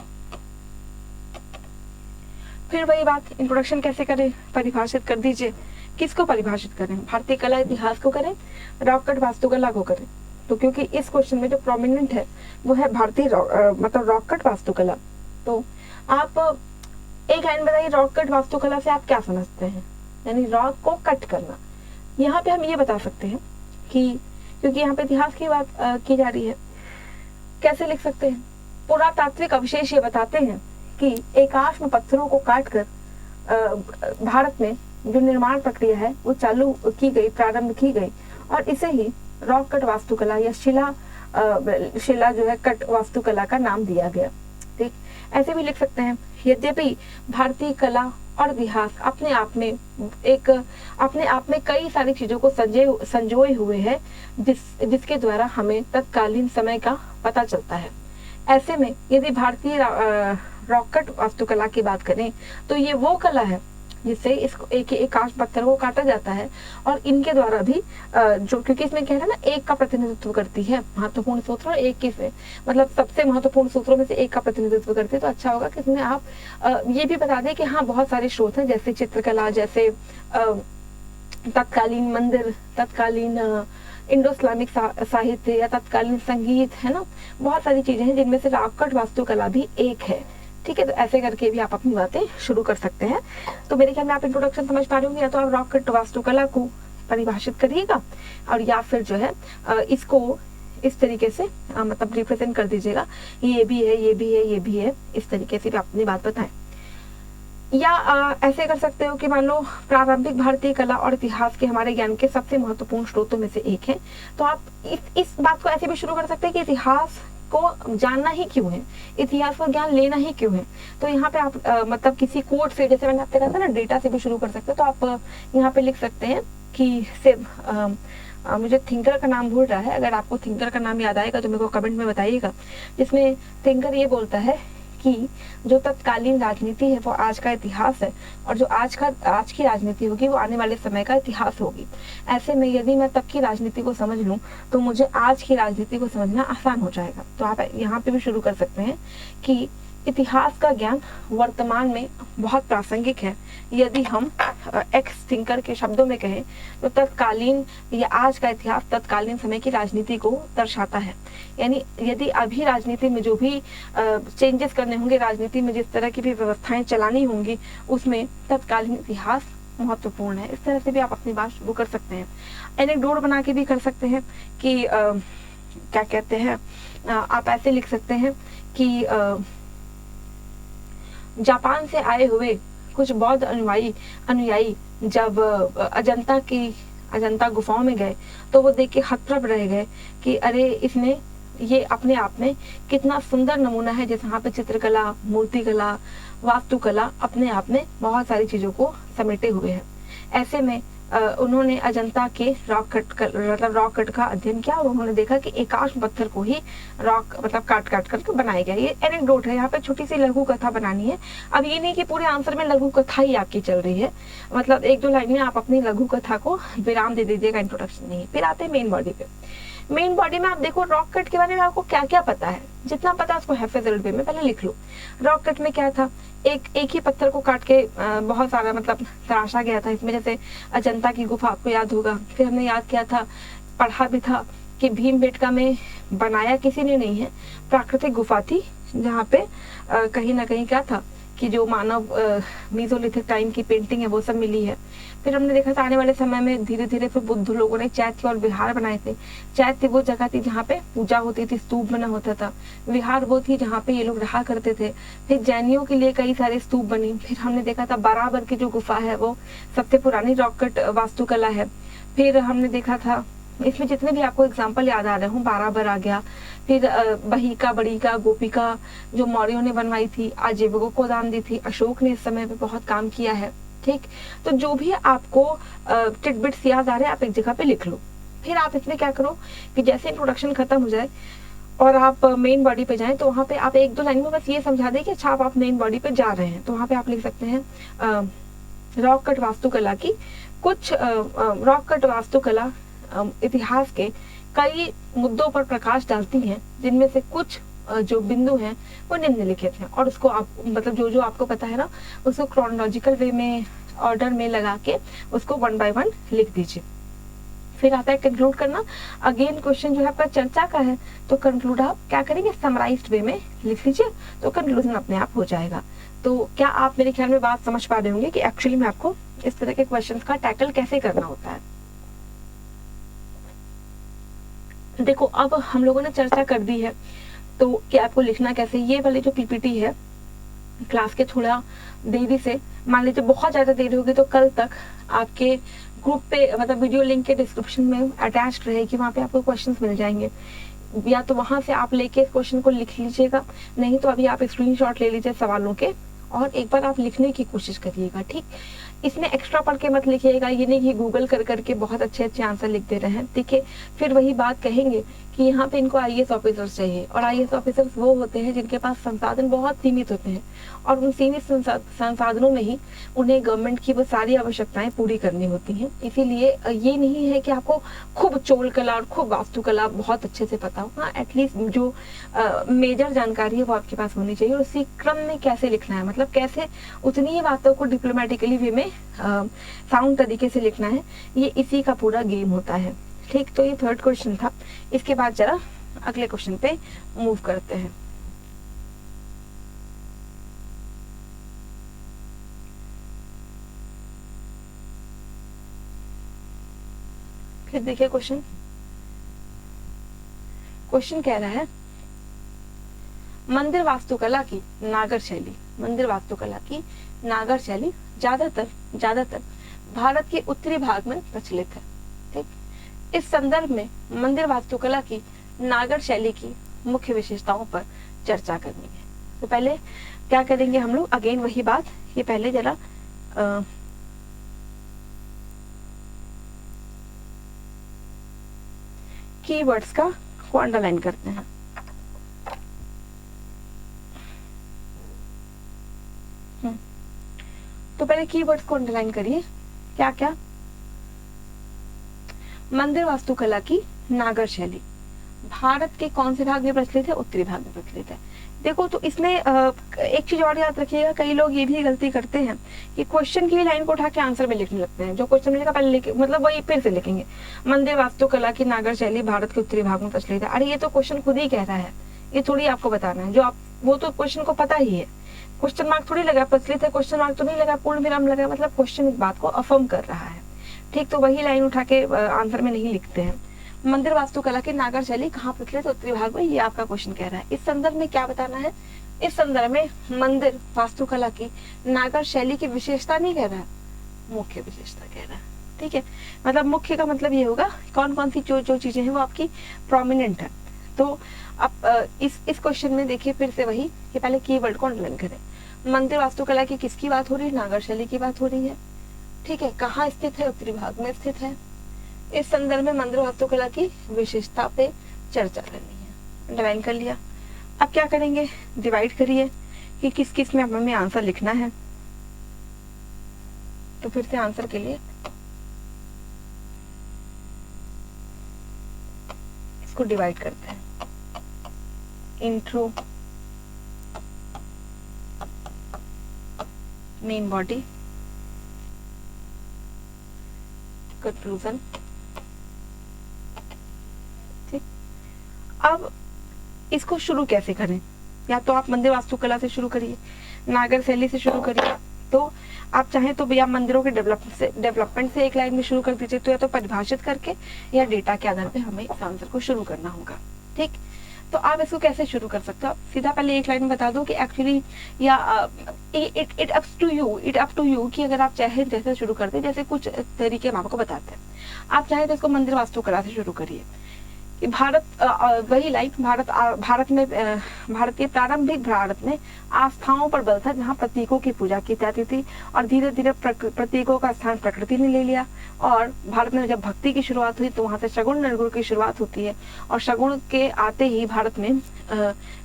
फिर वही बात, इंट्रोडक्शन कैसे करें, परिभाषित कर दीजिए। किसको परिभाषित करें, भारतीय कला इतिहास को करें, रॉक कट वास्तुकला को करें? तो क्योंकि इस क्वेश्चन में जो प्रोमिनेंट है वो है भारतीय मतलब रॉक कट वास्तुकला। तो आप एक लाइन बताइए, रॉक कट वास्तुकला से आप क्या समझते हैं? यानी रॉक को कट करना। यहाँ पे हम ये बता सकते हैं कि क्योंकि यहाँ पे इतिहास की बात की जा रही है, कैसे लिख सकते हैं? पुरातात्विक अवशेष ये बताते हैं कि एकाश्म पत्थरों को काटकर भारत में जो निर्माण प्रक्रिया है वो चालू की गई, प्रारंभ की गई, और इसे ही रॉक कट वास्तुकला या शिला जो है कट वास्तुकला का नाम दिया गया। ठीक, ऐसे भी लिख सकते हैं, यद्यपि भारतीय कला और इतिहास अपने आप में कई सारी चीजों को संजोए हुए है, जिसके द्वारा हमें तत्कालीन समय का पता चलता है। ऐसे में यदि भारतीय रॉक कट वास्तुकला की बात करें तो ये वो कला है जिससे इसको एकाश पत्थर को काटा जाता है, और इनके द्वारा भी जो, क्योंकि इसमें क्या है ना, एक का प्रतिनिधित्व करती है महत्वपूर्ण सूत्र, और एक की से मतलब सबसे महत्वपूर्ण सूत्रों में से एक का प्रतिनिधित्व करती है। तो अच्छा होगा कि इसमें आप ये भी बता दें कि हाँ बहुत सारे स्रोत हैं, जैसे चित्रकला, जैसे तत्कालीन मंदिर, तत्कालीन इंडो इस्लामिक साहित्य या तत्कालीन संगीत, है ना, बहुत सारी चीजें हैं जिनमें से रॉक कट वास्तुकला भी एक है। ठीक है, तो ऐसे करके भी आप अपनी बातें शुरू कर सकते हैं। तो मेरे ख्याल में आप इंट्रोडक्शन समझ पा रहे होंगे, या तो आप रॉक कट वास्तुकला को परिभाषित करिएगा, और या फिर जो है इसको इस तरीके से मतलब रिप्रेजेंट कर दीजिएगा, ये भी है, ये भी है, ये भी है, इस तरीके से भी अपनी बात बताएं। या ऐसे कर सकते हो कि मान लो प्रारंभिक भारतीय कला और इतिहास के हमारे ज्ञान के सबसे महत्वपूर्ण स्रोतों में से एक है, तो आप इस बात को ऐसे भी शुरू कर सकते हैं कि इतिहास को जानना ही क्यों है, इतिहास का ज्ञान लेना ही क्यों है। तो यहाँ पे आप मतलब किसी कोड से, जैसे मैंने आपसे कहा था ना, डेटा से भी शुरू कर सकते हैं। तो आप यहाँ पे लिख सकते हैं कि मुझे थिंकर का नाम भूल रहा है, अगर आपको थिंकर का नाम याद आएगा तो मेरे को कमेंट में बताइएगा, जिसमें थिंकर ये बोलता है कि जो तत्कालीन राजनीति है वो आज का इतिहास है, और जो आज की राजनीति होगी वो आने वाले समय का इतिहास होगी। ऐसे में यदि मैं तब की राजनीति को समझ लूं तो मुझे आज की राजनीति को समझना आसान हो जाएगा। तो आप यहाँ पे भी शुरू कर सकते हैं कि इतिहास का ज्ञान वर्तमान में बहुत प्रासंगिक है। यदि हम एक्स थिंकर के शब्दों में कहें तो तत्कालीन या आज का इतिहास तत्कालीन समय की राजनीति को दर्शाता है। यानी यदि अभी राजनीति में जो भी चेंजेस करने होंगे, राजनीति में जिस तरह की भी व्यवस्थाएं चलानी होंगी, उसमें तत्कालीन इतिहास महत्वपूर्ण है। इस तरह से भी आप अपनी बात शुरू कर सकते हैं। एनेक्डोट बना के भी कर सकते हैं कि क्या कहते हैं, आप ऐसे लिख सकते हैं कि जापान से आए हुए कुछ बौद्ध अनुयायी जब अजंता गुफाओं में गए तो वो देख के हतप्रभ रह गए कि अरे ये अपने आप में कितना सुंदर नमूना है, जैसे यहाँ पे चित्रकला, मूर्तिकला, वास्तुकला अपने आप में बहुत सारी चीजों को समेटे हुए है। ऐसे में उन्होंने अजंता के रॉक कट का अध्ययन किया, और उन्होंने देखा कि एकाश्म पत्थर को ही रॉक मतलब काट करके बनाया गया। ये एनेक्डोट है, यहाँ पे छोटी सी लघु कथा बनानी है। अब ये नहीं कि पूरे आंसर में लघु कथा ही आपकी चल रही है, मतलब एक दो लाइन में आप अपनी लघु कथा को विराम दे दीजिएगा, इंट्रोडक्शन नहीं। फिर आते हैं मेन बॉडी पे। मेन बॉडी में आप देखो रॉक कट के बारे में आपको क्या क्या पता है, जितना पता है उसको हैफेजल वे में पहले लिख लो। रॉक कट में क्या था, एक ही पत्थर को काट के बहुत सारा मतलब तराशा गया था। इसमें जैसे अजंता की गुफा आपको याद होगा, फिर हमने याद किया था, पढ़ा भी था कि भीमबेटका में बनाया किसी ने नहीं है, प्राकृतिक गुफा थी जहाँ पे कहीं ना कहीं क्या था कि जो मानव मीजोलिथिक टाइम की पेंटिंग है वो सब मिली है। फिर हमने देखा था आने वाले समय में धीरे धीरे फिर बुद्ध लोगों ने चैत्य और विहार बनाए थे। चैत्य वो जगह थी जहाँ पे पूजा होती थी, स्तूप बना होता था। विहार वो थी जहाँ पे ये लोग रहा करते थे। फिर जैनियों के लिए कई सारे स्तूप बनी। फिर हमने देखा था बराबर की जो गुफा है वो सबसे पुरानी रॉक कट वास्तुकला है। फिर हमने देखा था, इसमें जितने भी आपको एग्जाम्पल याद आ रहे हों, बाराबर आ गया, फिर बहिका, बड़िका, गोपिका जो मौर्यों ने बनवाई थी, आजीविकों को दान दी थी, अशोक ने इस समय पे बहुत काम किया है। ठीक, तो जो भी आपको टिटबिट्स याद आ रहे हैं आप एक जगह पे लिख लो। फिर आप इसमें क्या करो कि जैसे इंट्रोडक्शन खत्म हो जाए और आप मेन बॉडी पे जाएं, तो वहाँ पे आप एक दो लाइन में बस ये समझा दें कि अच्छा आप मेन बॉडी पे जा रहे हैं। तो वहाँ पे आप लिख सकते हैं रॉक कट वास्तुकला की कुछ रॉक कट वास्तुकला इतिहास के कई मुद्दों पर प्रकाश डालती हैं, जिनमें से कुछ जो बिंदु हैं वो निम्नलिखित हैं। और उसको आप मतलब जो जो आपको पता है ना, उसको क्रोनोलॉजिकल वे में ऑर्डर में लगा के उसको 1 बाय 1 लिख दीजिए। फिर आता है कंक्लूड करना। अगेन क्वेश्चन जो है आपका चर्चा का है, तो कंक्लूड आप क्या करेंगे, समराइज्ड वे में लिख लीजिए, तो कंक्लूजन अपने आप हो जाएगा। तो क्या आप मेरे ख्याल में बात समझ पा रहे होंगे कि एक्चुअली में आपको इस तरह के क्वेश्चंस का टैकल कैसे करना होता है। देखो अब हम लोगों ने चर्चा कर दी है तो कि आपको लिखना कैसे। ये वाली जो पीपीटी है क्लास के थोड़ा देरी से, मान लीजिए बहुत ज्यादा देरी होगी तो कल तक आपके ग्रुप पे मतलब वीडियो लिंक के डिस्क्रिप्शन में अटैच्ड रहेगी, वहाँ पे आपको क्वेश्चंस मिल जाएंगे। या तो वहां से आप लेके इस क्वेश्चन को लिख लीजिएगा, नहीं तो अभी आप स्क्रीनशॉट ले लीजिए सवालों के और एक बार आप लिखने की कोशिश करिएगा। ठीक, इसमें एक्स्ट्रा पढ़ के मत लिखिएगा, ये नहीं कि गूगल कर करके बहुत अच्छे अच्छे आंसर लिख दे रहे हैं। ठीक है, फिर वही बात कहेंगे कि यहाँ पे इनको आईएएस ऑफिसर्स चाहिए, और आईएएस ऑफिसर्स वो होते हैं जिनके पास संसाधन बहुत सीमित होते हैं, और उन सीमित संसाधनों में ही उन्हें गवर्नमेंट की वो सारी आवश्यकताएं पूरी करनी होती हैं। इसीलिए ये नहीं है कि आपको खूब चोल कला और खूब वास्तुकला बहुत अच्छे से पता हो। हाँ, एटलीस्ट जो मेजर जानकारी है वो आपके पास होनी चाहिए, और उसी क्रम में कैसे लिखना है, मतलब कैसे उतनी ही बातों को डिप्लोमेटिकली वे में साउंड तरीके से लिखना है, ये इसी का पूरा गेम होता है। ठीक, तो ये थर्ड क्वेश्चन था। इसके बाद जरा अगले क्वेश्चन पे मूव करते हैं। फिर देखिए क्वेश्चन कह रहा है मंदिर वास्तुकला की नागर शैली, मंदिर वास्तुकला की नागर शैली ज्यादातर भारत के उत्तरी भाग में प्रचलित है। ठीक, इस संदर्भ में मंदिर वास्तुकला की नागर शैली की मुख्य विशेषताओं पर चर्चा करनी है। तो पहले क्या करेंगे हम लोग, अगेन वही बात, ये पहले जरा कीवर्ड्स को अंडरलाइन करते हैं। तो पहले कीवर्ड्स को अंडरलाइन करिए, क्या क्या। मंदिर वास्तुकला की नागर शैली भारत के कौन से भाग में प्रचलित है, उत्तरी भाग में प्रचलित है। देखो तो इसमें एक चीज और याद रखिएगा, कई लोग ये भी गलती करते हैं कि क्वेश्चन की लाइन को उठा के आंसर में लिखने लगते हैं। जो क्वेश्चन मिलेगा पहले लिखे, मतलब वही फिर से लिखेंगे, मंदिर वास्तुकला की नागर शैली भारत के उत्तरी भाग में प्रचलित है। अरे ये तो क्वेश्चन खुद ही कह रहा है, ये थोड़ी आपको बताना है। जो आप वो तो क्वेश्चन को पता ही है, क्वेश्चन मार्क थोड़ी लगा, प्रचलित है क्वेश्चन मार्क तो नहीं लगा, पूर्ण विराम लगा, मतलब क्वेश्चन इस बात को अफर्म कर रहा है। ठीक, तो वही लाइन उठा के आंसर में नहीं लिखते हैं। मंदिर वास्तुकला की नागर शैली कहाँ प्रचलित है, उत्तरी भाग में, ये आपका क्वेश्चन कह रहा है। इस संदर्भ में क्या बताना है, इस संदर्भ में मंदिर वास्तुकला की नागर शैली की विशेषता नहीं कह रहा है, मुख्य विशेषता कह रहा है। ठीक है, मतलब मुख्य का मतलब ये होगा कौन कौन सी जो चीजें हैं वो आपकी प्रोमिनेंट है। तो अब इस क्वेश्चन में देखिए फिर से वही कि पहले कीवर्ड को अंडरलाइन करें। मंदिर वास्तुकला की किसकी बात हो रही है, नागर शैली की बात हो रही है। ठीक है, कहाँ स्थित है, उत्तरी भाग में स्थित है। इस संदर्भ में मंदिर वास्तुकला की विशेषता पे चर्चा करनी है, अंडरलाइन कर लिया। अब क्या करेंगे, डिवाइड करिए कि किस किस में हमें आंसर लिखना है। तो फिर से आंसर के लिए इसको डिवाइड करते हैं, इंट्रो, मेन बॉडी, कंक्लूजन। ठीक, अब इसको शुरू कैसे करें, या तो आप मंदिर वास्तुकला से शुरू करिए, नागर शैली से शुरू करिए, तो आप चाहें तो भैया मंदिरों के डेवलपमेंट से एक लाइन में शुरू कर दीजिए, तो या तो परिभाषित करके या डेटा के आधार पे हमें इस आंसर को शुरू करना होगा। ठीक, तो आप इसको कैसे शुरू कर सकते हो, आप सीधा पहले एक लाइन में बता दो कि एक्चुअली या इट अप टू यू कि अगर आप चाहे जैसे शुरू करते, जैसे कुछ तरीके हम आपको बताते हैं। आप चाहे तो इसको मंदिर वास्तुकला से शुरू करिए कि भारत वही लाइन भारत के प्रारंभिक भारत में आस्थाओं पर बल था, जहाँ प्रतीकों की पूजा की जाती थी, और धीरे धीरे प्रतीकों का स्थान प्रकृति ने ले लिया। और भारत में जब भक्ति की शुरुआत हुई तो वहां से शगुन निर्गुण की शुरुआत होती है, और शगुन के आते ही भारत में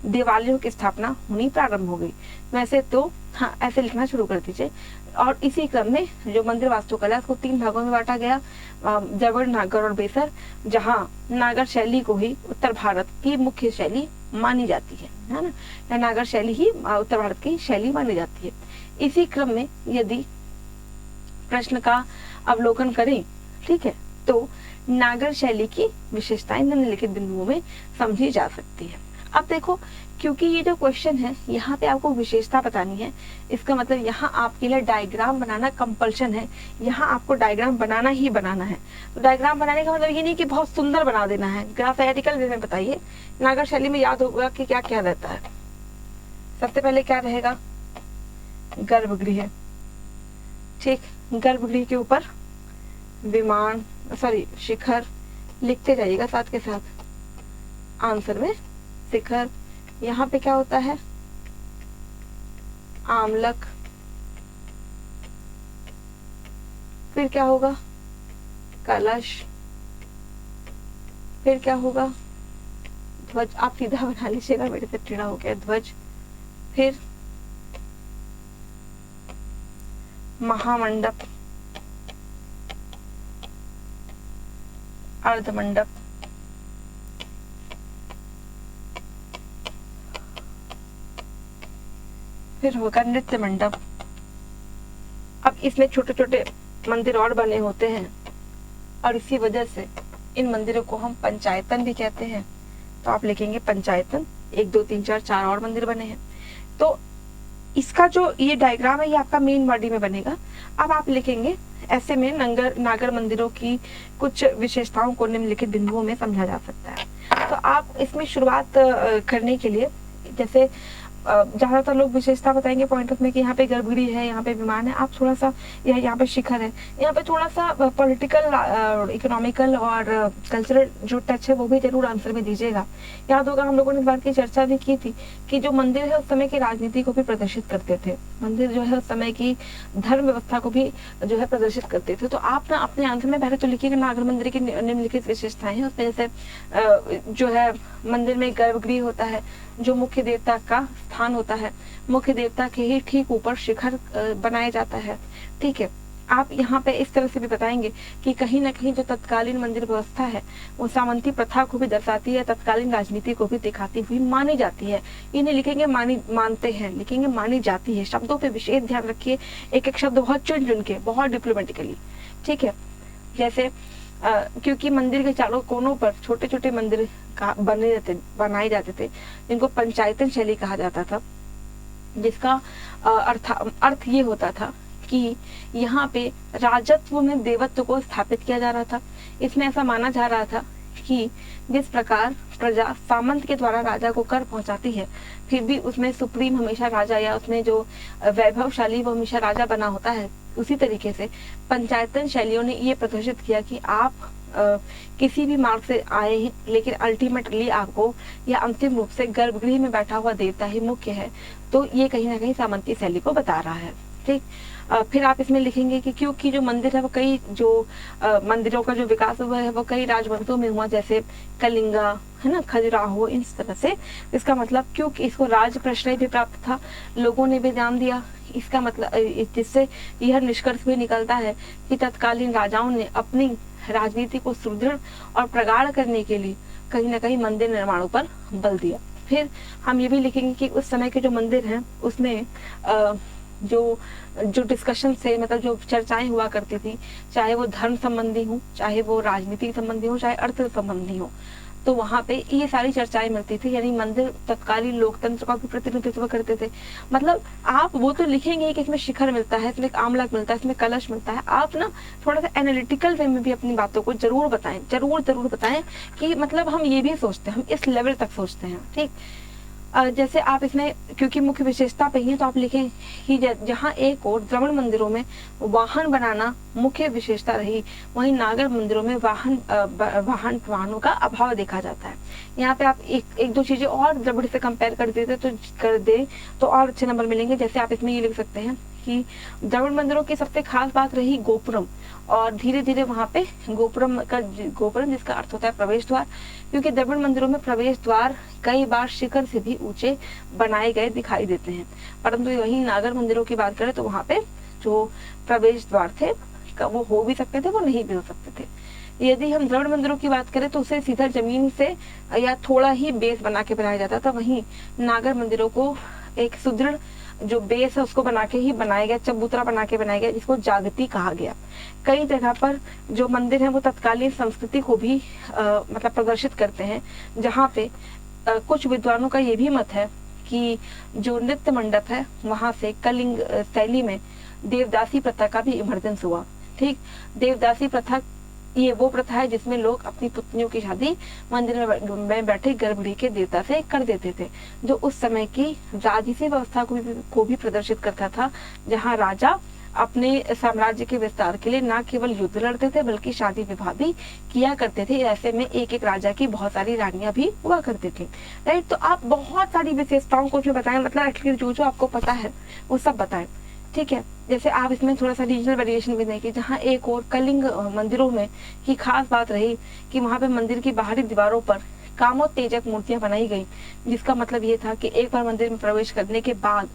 देवालयों की स्थापना होनी प्रारंभ हो गई। वैसे तो हाँ, ऐसे लिखना शुरू कर दीजिए, और इसी क्रम में जो मंदिर वास्तुकला उसको 3 भागों में बांटा गया, द्रविड़, नागर और बेसर, जहाँ नागर शैली को ही उत्तर भारत की मुख्य शैली मानी जाती है ना, या नागर शैली ही उत्तर भारत की शैली मानी जाती है। इसी क्रम में यदि प्रश्न का अवलोकन करें, ठीक है, तो नागर शैली की विशेषताएं निम्नलिखित बिंदुओं में समझी जा सकती है। अब देखो, क्योंकि ये जो क्वेश्चन है यहाँ पे आपको विशेषता बतानी है, इसका मतलब यहाँ आपके लिए डायग्राम बनाना कंपल्शन है, यहाँ आपको डायग्राम बनाना ही बनाना है। तो डायग्राम बनाने का मतलब ये नहीं कि बहुत सुंदर बना देना है, ग्राफिकल वे में बताइए। नागर शैली में याद होगा कि क्या क्या रहता है। सबसे पहले क्या रहेगा, गर्भगृह, ठीक, गर्भगृह के ऊपर विमान, शिखर लिखते जाइएगा साथ के साथ आंसर में, शिखर। यहाँ पे क्या होता है, आमलक, फिर क्या होगा, कलश, फिर क्या होगा, ध्वज। आप सीधा बना लीजिएगा, मेरे से टेढ़ा हो गया, ध्वज। फिर महामंडप, अर्धमंडप, फिर होगा नृत्य मंडप। अब इसमें छोटे छोटे मंदिर और बने होते हैं और इसी वजह से इन मंदिरों को हम पंचायतन भी कहते हैं। तो आप लिखेंगे पंचायतन, 1 2 3 4 4 और मंदिर बने हैं। तो इसका जो ये डायग्राम है ये आपका मेन बॉडी में बनेगा। अब आप लिखेंगे ऐसे में नागर मंदिरों की कुछ विशेषताओं को निम्नलिखित बिंदुओं में समझा जा सकता है। तो आप इसमें शुरुआत करने के लिए, जैसे ज्यादातर लोग विशेषता बताएंगे पॉइंट ऑफ में कि यहाँ पे गर्भगृह है, यहाँ पे विमान है। आप थोड़ा सा, यहाँ पे शिखर है, यहाँ पे थोड़ा सा पॉलिटिकल, इकोनॉमिकल और कल्चरल जो टच है वो भी जरूर आंसर में दीजिएगा। याद होगा हम लोगों ने इस बात की चर्चा भी की थी कि जो मंदिर है उस समय की राजनीति को भी प्रदर्शित करते थे, मंदिर जो है उस समय की धर्म व्यवस्था को भी जो है प्रदर्शित करते थे। तो आप ना अपने आंसर में पहले तो लिखिएगा नागर मंदिर की निम्नलिखित विशेषताएं हैं। उसमें जैसे जो है मंदिर में गर्भगृह होता है, जो मुख्य देवता का स्थान होता है, मुख्य देवता के ही ठीक ऊपर शिखर बनाया जाता है, ठीक है। आप यहाँ पे इस तरह से भी बताएंगे कि कहीं ना कहीं जो तत्कालीन मंदिर व्यवस्था है वो सामंती प्रथा को भी दर्शाती है, तत्कालीन राजनीति को भी दिखाती हुई मानी जाती है। इन्हें लिखेंगे मानते हैं, लिखेंगे मानी जाती है। शब्दों पे विशेष ध्यान रखिए, एक एक शब्द बहुत चुन चुन के, बहुत डिप्लोमेटिकली, ठीक है। जैसे क्योंकि मंदिर के चारों कोनों पर छोटे छोटे मंदिर बनाए जाते थे जिनको पंचायतन शैली कहा जाता था, जिसका अर्थ ये होता था कि यहाँ पे राजत्व में देवत्व को स्थापित किया जा रहा था। इसमें ऐसा माना जा रहा था कि जिस प्रकार प्रजा सामंत के द्वारा राजा को कर पहुंचाती है, फिर भी उसमें सुप्रीम हमेशा राजा, या उसमें जो वैभवशाली वो हमेशा राजा बना होता है। उसी तरीके से पंचायतन शैलियों ने ये प्रदर्शित किया कि आप किसी भी मार्ग से आए हैं, लेकिन अल्टीमेटली आपको या अंतिम रूप से गर्भगृह में बैठा हुआ देवता ही मुख्य है। तो ये कहीं ना कहीं सामंती शैली को बता रहा है, ठीक। फिर आप इसमें लिखेंगे कि क्योंकि जो मंदिर है वो कई जो मंदिरों का जो विकास हुआ है वो कई राजवंशों में हुआ, जैसे कलिंगा है ना, खजुराहो, इस तरह से। इसका मतलब क्योंकि इसको राज प्रश्रय भी प्राप्त था, लोगों ने भी ध्यान दिया। इसका मतलब जिससे यह निष्कर्ष भी निकलता है कि तत्कालीन राजाओं ने अपनी राजनीति को सुदृढ़ और प्रगाढ़ करने के लिए कहीं ना कहीं मंदिर निर्माणों पर बल दिया। फिर हम ये भी लिखेंगे कि उस समय के जो मंदिर हैं उसमें जो डिस्कशन से, मतलब जो चर्चाएं हुआ करती थी, चाहे वो धर्म संबंधी हो, चाहे वो राजनीति संबंधी हो, चाहे अर्थ संबंधी हो, तो वहां पे ये सारी चर्चाएं मिलती थी। यानी मंदिर तत्कालीन लोकतंत्र का भी प्रतिनिधित्व करते थे। मतलब आप वो तो लिखेंगे कि इसमें शिखर मिलता है, इसमें आमलक मिलता है, इसमें कलश मिलता है। आप ना थोड़ा सा एनालिटिकल वे में भी अपनी बातों को जरूर बताएं, जरूर बताएं कि मतलब हम ये भी सोचते हैं, हम इस लेवल तक सोचते हैं, ठीक। जैसे आप इसमें क्योंकि मुख्य विशेषता पे ही है तो आप लिखें कि जहाँ एक और द्रविड़ मंदिरों में वाहन बनाना मुख्य विशेषता रही, वहीं नागर मंदिरों में वाहनों का अभाव देखा जाता है। यहाँ पे आप एक दो चीजें और द्रविड़ से कंपेयर कर दे तो और अच्छे नंबर मिलेंगे। जैसे आप इसमें ये लिख सकते हैं कि द्रविड़ मंदिरों की सबसे खास बात रही गोपुरम, और धीरे धीरे वहां पे गोपुरम जिसका अर्थ होता है प्रवेश द्वार, क्योंकि द्रविड़ मंदिरों में प्रवेश द्वार कई बार शिखर से भी ऊंचे बनाए गए दिखाई देते हैं। परंतु वहीं नागर मंदिरों की बात करें तो वहां पे जो प्रवेश द्वार थे वो हो भी सकते थे, वो नहीं भी हो सकते थे। यदि हम द्रविड़ मंदिरों की बात करें तो उसे सीधा जमीन से या थोड़ा ही बेस बना के बनाया जाता था। वहीं नागर मंदिरों को एक सुदृढ़ जो बेस है उसको बना के ही बनाया गया, चबूतरा बना के बनाया गया, जिसको जागती कहा गया। कई जगह पर जो मंदिर है वो तत्कालीन संस्कृति को भी मतलब प्रदर्शित करते हैं, जहाँ पे कुछ विद्वानों का ये भी मत है कि जो नृत्य मंडप है वहां से कलिंग शैली में देवदासी प्रथा का भी इमर्जेंस हुआ। ठीक, देवदासी प्रथा ये वो प्रथा है जिसमें लोग अपनी पुत्नियों की शादी मंदिर में बैठे गर्भगृह के देवता से कर देते थे, जो उस समय की राजसी व्यवस्था को भी प्रदर्शित करता था, जहां राजा अपने साम्राज्य के विस्तार के लिए न केवल युद्ध लड़ते थे बल्कि शादी विवाह भी किया करते थे। ऐसे में एक एक राजा की बहुत सारी रानियां भी हुआ करती थी। राइट, तो आप बहुत सारी विशेषताओं को उसमें बताएं, मतलब एटलीस्ट जो जो आपको पता है वो सब बताएं। ठीक है, जैसे आप इसमें थोड़ा सा रीजनल वेरिएशन भी देंगे, जहाँ एक और कलिंग मंदिरों में की खास बात रही कि वहां पे मंदिर की बाहरी दीवारों पर कामोत्तेजक मूर्तियां बनाई गई, जिसका मतलब ये था कि एक बार मंदिर में प्रवेश करने के बाद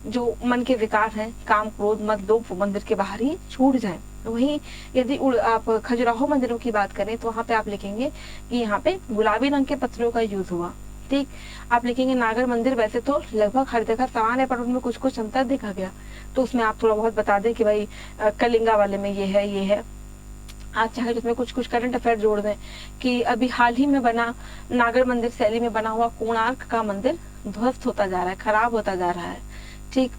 जो मन के विकार हैं, काम क्रोध मद लोभ, वो मंदिर के बाहर ही छूट जाए। वहीं यदि आप खजुराहो मंदिरों की बात करें तो वहां पे आप लिखेंगे कि यहाँ पे गुलाबी रंग के पत्थरों का यूज हुआ। ठीक, आप लिखेंगे नागर मंदिर वैसे तो लगभग हर जगह समान है पर उनमें कुछ कुछ अंतर देखा गया, तो उसमें आप थोड़ा बहुत बता दें कि भाई कलिंगा वाले में ये है। आप चाहे उसमें कुछ कुछ करंट अफेयर जोड़ दें कि अभी हाल ही में बना नागर मंदिर शैली में बना हुआ कोणार्क का मंदिर ध्वस्त होता जा रहा है, खराब होता जा रहा है। ठीक,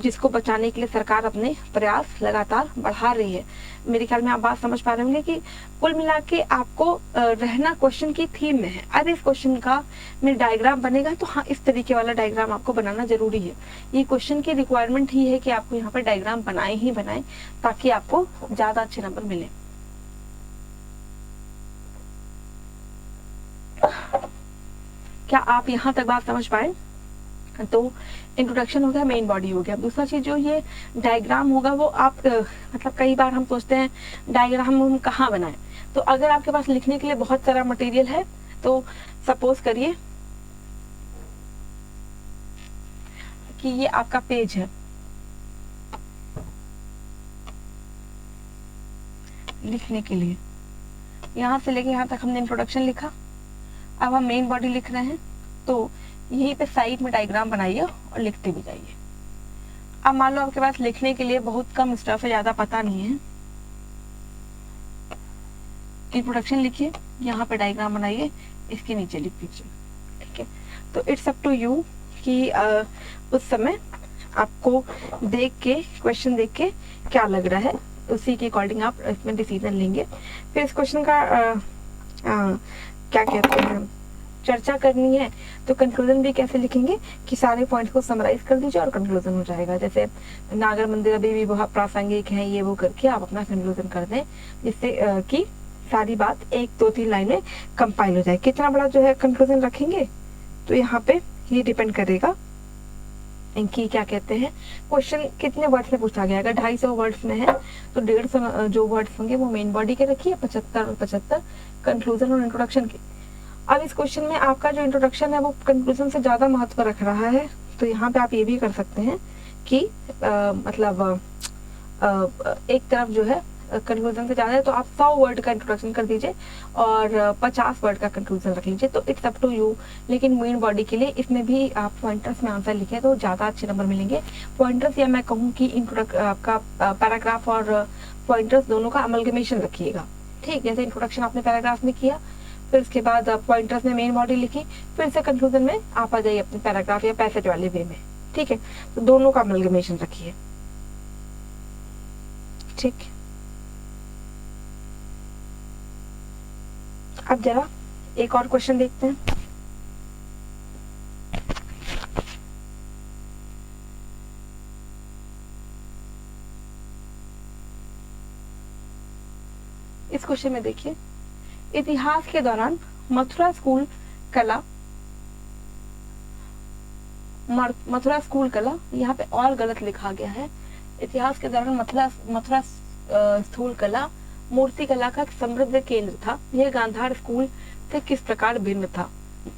जिसको बचाने के लिए सरकार अपने प्रयास लगातार बढ़ा रही है। मेरे ख्याल में आप बात समझ पा रहे होंगे कि कुल मिला के आपको रहना क्वेश्चन की थीम में है। अगर इस क्वेश्चन का में डायग्राम बनेगा तो हाँ, इस तरीके वाला डायग्राम आपको बनाना जरूरी है। ये क्वेश्चन की रिक्वायरमेंट ही है कि आपको यहाँ पर डायग्राम बनाए ही बनाए, ताकि आपको ज्यादा अच्छे नंबर मिले। क्या आप यहाँ तक बात समझ पाए? तो इंट्रोडक्शन हो गया, मेन बॉडी हो गया। दूसरा चीज जो ये डायग्राम होगा वो आप मतलब कई बार हम सोचते हैं डायग्राम हम कहाँ बनाएं, तो अगर आपके पास लिखने के लिए बहुत सारा मटेरियल है तो सपोज करिए कि ये आपका पेज है, लिखने के लिए यहाँ से लेके यहाँ तक हमने इंट्रोडक्शन लिखा। अब हम मेन बॉडी लिख रहे हैं तो यहीं पे साइड में डायग्राम बनाइए और लिखते भी जाइए। अब मान लो आपके पास लिखने के लिए बहुत कम स्टफ है, ज्यादा पता नहीं है, इंट्रोडक्शन लिखिए, यहाँ पे डायग्राम बनाइए, इसके नीचे लिख दीजिए। ठीक है, तो इट्स अप टू यू कि उस समय आपको देख के, क्वेश्चन देख के क्या लग रहा है, उसी के अकॉर्डिंग आप इसमें डिसीजन लेंगे। फिर इस क्वेश्चन का क्या कहते हैं, चर्चा करनी है तो कंक्लूजन भी कैसे लिखेंगे कि सारे पॉइंट्स को समराइज कर दीजिए और कंक्लूजन हो जाएगा। जैसे नागर मंदिर अभी भी बहुत प्रासंगिक है, ये वो करके आप अपना कंक्लूजन कर दें, जिससे कि सारी बात 1 2 3 लाइन में कंपाइल हो जाए। कितना बड़ा जो है कंक्लूजन रखेंगे तो यहाँ पे ये डिपेंड करेगा इनकी क्या कहते हैं, क्वेश्चन कितने वर्ड्स में पूछा गया। अगर 250 वर्ड्स में है तो 150 जो वर्ड्स होंगे वो मेन बॉडी के रखिए, 75 और 75 कंक्लूजन और इंट्रोडक्शन के। अब इस क्वेश्चन में आपका जो इंट्रोडक्शन है वो कंक्लूजन से ज्यादा महत्व रख रहा है, तो यहाँ पे आप ये भी कर सकते हैं कि एक तरफ जो है कंक्लूजन से ज्यादा है तो आप 100 वर्ड का इंट्रोडक्शन कर दीजिए और 50 वर्ड का कंक्लूजन रख लीजिए, तो इट्स अप टू यू। लेकिन मेन बॉडी के लिए इसमें भी आप पॉइंटर्स में आंसर लिखे तो ज्यादा अच्छे नंबर मिलेंगे। पॉइंटर्स या मैं कहूँ कि आपका पैराग्राफ और पॉइंटर्स दोनों का अमलगमेशन रखिएगा। ठीक, जैसे इंट्रोडक्शन आपने पैराग्राफ में किया, फिर उसके बाद पॉइंटर्स में मेन बॉडी लिखी, फिर से कंक्लूजन में आप आ जाइए अपने पैराग्राफ या पैसेज वाले वे में। ठीक है, तो दोनों का अमलगमेशन रखिए। ठीक, अब जरा एक और क्वेश्चन देखते हैं। इस क्वेश्चन में देखिए, इतिहास के दौरान मथुरा स्कूल कला यहाँ पे और गलत लिखा गया है। इतिहास के दौरान मथुरा स्थूल कला मूर्ति कला का समृद्ध केंद्र था। यह गांधार स्कूल से किस प्रकार भिन्न था?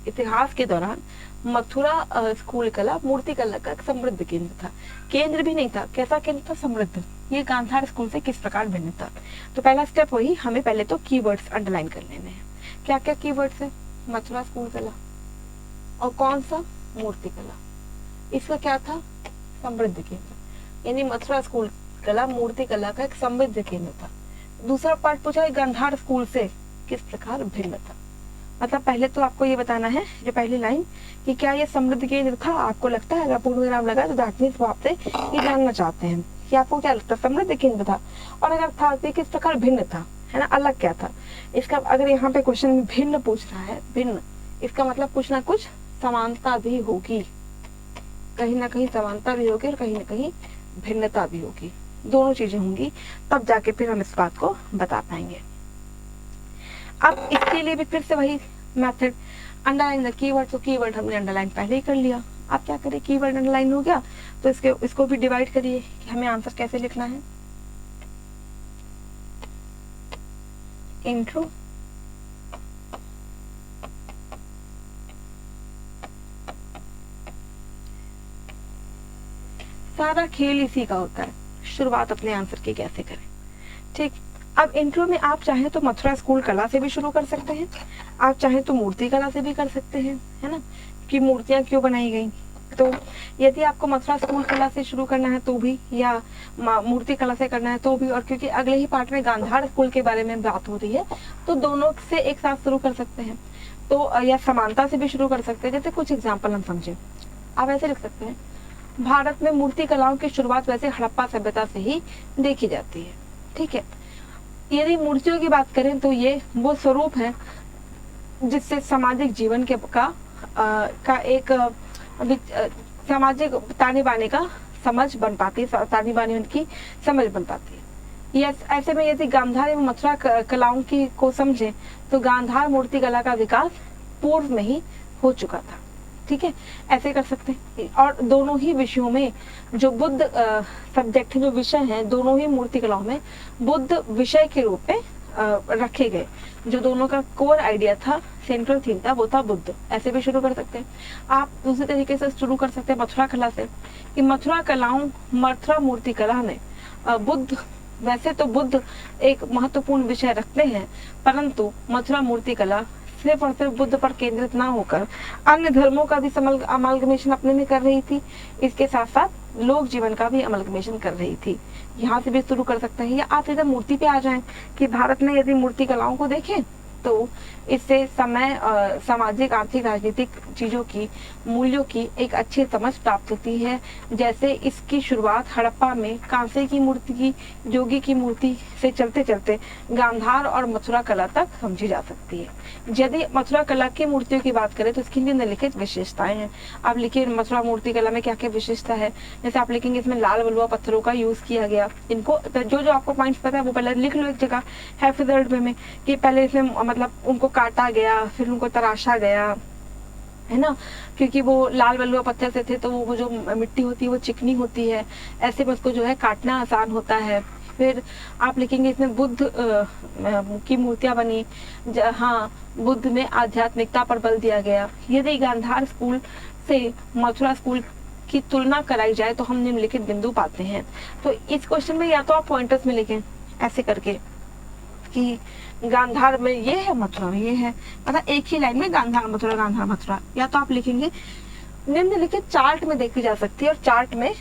इतिहास के दौरान मथुरा स्कूल कला मूर्ति कला का एक समृद्ध केंद्र था। केंद्र भी नहीं था, कैसा केंद्र था? समृद्ध। ये गांधार स्कूल से किस प्रकार भिन्न था? तो पहला स्टेप वही, हमें पहले तो कीवर्ड्स अंडरलाइन कर लेने हैं। क्या क्या कीवर्ड्स है? मथुरा स्कूल कला और कौन सा? मूर्ति कला। इसका क्या था? समृद्ध केंद्र, यानी मथुरा स्कूल कला मूर्ति कला का एक समृद्ध केंद्र था। दूसरा पार्ट पूछा गांधार स्कूल से किस प्रकार भिन्न था। मतलब पहले तो आपको ये बताना है, जो पहली लाइन, कि क्या ये समृद्ध केंद्र था? आपको लगता है, अगर पूर्ण विराम लगा तो दैट मींस वो आपसे ये जानना चाहते हैं कि आपको क्या लगता है समृद्ध केंद्र था, और अगर था तो किस प्रकार भिन्न था, है ना, अलग क्या था। इसका अगर यहाँ पे क्वेश्चन में भिन्न पूछ रहा है, भिन्न, इसका मतलब कुछ ना कुछ समानता भी होगी, कहीं ना कहीं समानता भी होगी और कहीं ना कहीं भिन्नता भी होगी, दोनों चीजें होंगी, तब जाके फिर हम इस बात को बता पाएंगे। अब इसके लिए भी फिर से वही मेथड, अंडरलाइन द कीवर्ड। तो कीवर्ड हमने अंडरलाइन पहले ही कर लिया। आप क्या करें, कीवर्ड अंडरलाइन हो गया तो इसको भी डिवाइड करिए कि हमें आंसर कैसे लिखना है। इंट्रो, सारा खेल इसी का होता है, शुरुआत अपने आंसर की कैसे करें। ठीक, अब इंट्रो में आप चाहें तो मथुरा स्कूल कला से भी शुरू कर सकते हैं, आप चाहें तो मूर्ति कला से भी कर सकते हैं, है ना, कि मूर्तियां क्यों बनाई गई। तो यदि आपको मथुरा स्कूल कला से शुरू करना है तो भी, या मूर्ति कला से करना है तो भी, और क्योंकि अगले ही पार्ट में गांधार स्कूल के बारे में बात हो रही है तो दोनों से एक साथ शुरू कर सकते हैं। तो या समानता से भी शुरू कर सकते हैं। जैसे कुछ एग्जाम्पल हम समझे, आप ऐसे लिख सकते हैं, भारत में मूर्ति कलाओं की शुरुआत वैसे हड़प्पा सभ्यता से ही देखी जाती है। ठीक है, यदि मूर्तियों की बात करें तो ये वो स्वरूप है जिससे सामाजिक जीवन के का एक सामाजिक ताने बाने का समझ बन पाती है, ताने बाने की समझ बन पाती है। यस, ऐसे में यदि गांधार एवं मथुरा कलाओं की को समझे तो गांधार मूर्ति कला का विकास पूर्व में ही हो चुका था। ठीक है, ऐसे कर सकते हैं। और दोनों ही विषयों में जो बुद्ध सब्जेक्ट जो विषय हैं, दोनों ही मूर्ति कलाओं में बुद्ध विषय के रूप में रखे गए। जो दोनों का कोर आइडिया था, सेंट्रल थीम था, वो था बुद्ध। ऐसे भी शुरू कर सकते हैं। आप दूसरे तरीके से शुरू कर सकते हैं मथुरा कला से, कि मथुरा मूर्ति कला में बुद्ध, वैसे तो बुद्ध एक महत्वपूर्ण विषय रखते हैं, परंतु मथुरा मूर्ति कला सिर्फ और सिर्फ बुद्ध पर केंद्रित ना होकर अन्य धर्मों का भी अमलगमेशन अपने में कर रही थी। इसके साथ साथ लोक जीवन का भी अमलगमेशन कर रही थी। यहाँ से भी शुरू कर सकते हैं, या आप इधर मूर्ति पे आ जाएं कि भारत में यदि मूर्ति कलाओं को देखें तो इससे सामाजिक, आर्थिक, राजनीतिक चीजों की, मूल्यों की एक अच्छी समझ प्राप्त होती है। जैसे इसकी शुरुआत हड़प्पा में कांसे की मूर्ति की, जोगी की मूर्ति से चलते चलते गांधार और मथुरा कला तक समझी जा सकती है। यदि मथुरा कला की मूर्तियों की बात करें तो इसकी निम्नलिखित विशेषताएं हैं। आप लिखिए मथुरा मूर्ति कला में क्या क्या विशेषता है। जैसे आप लिखेंगे इसमें लाल बलुआ पत्थरों का यूज किया गया। इनको जो आपको पॉइंट्स पता है वो पहले लिख लो एक जगह, हैफिजर्ड वे में, कि पहले इसमें मतलब उनको काटा गया, फिर उनको तराशा गया, है ना, क्योंकि वो लाल बलुआ पत्थर से थे तो वो जो मिट्टी होती है वो चिकनी होती है, ऐसे में उसको जो है काटना आसान होता है। फिर आप लिखेंगे इसमें बुद्ध की मूर्तियां बनी, हाँ, बुद्ध में आध्यात्मिकता पर बल दिया गया। यदि गांधार स्कूल से मथुरा स्कूल की तुलना कराई जाए तो हम निम्नलिखित बिंदु पाते हैं। तो इस क्वेश्चन में या तो आप पॉइंटर्स में लिखें ऐसे करके कि गांधार में ये है, मथुरा में ये है, मतलब एक ही लाइन में गांधार मथुरा, या तो आप लिखेंगे निम्नलिखित चार्ट में देखी जा सकती है, और चार्ट में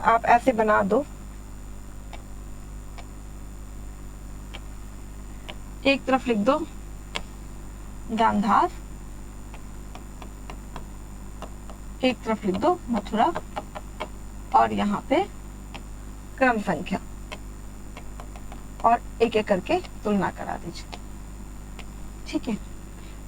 आप ऐसे बना दो, एक तरफ लिख दो गांधार, एक तरफ लिख दो मथुरा, और यहाँ पे क्रम संख्या, और एक एक करके तुलना करा दीजिए। ठीक है,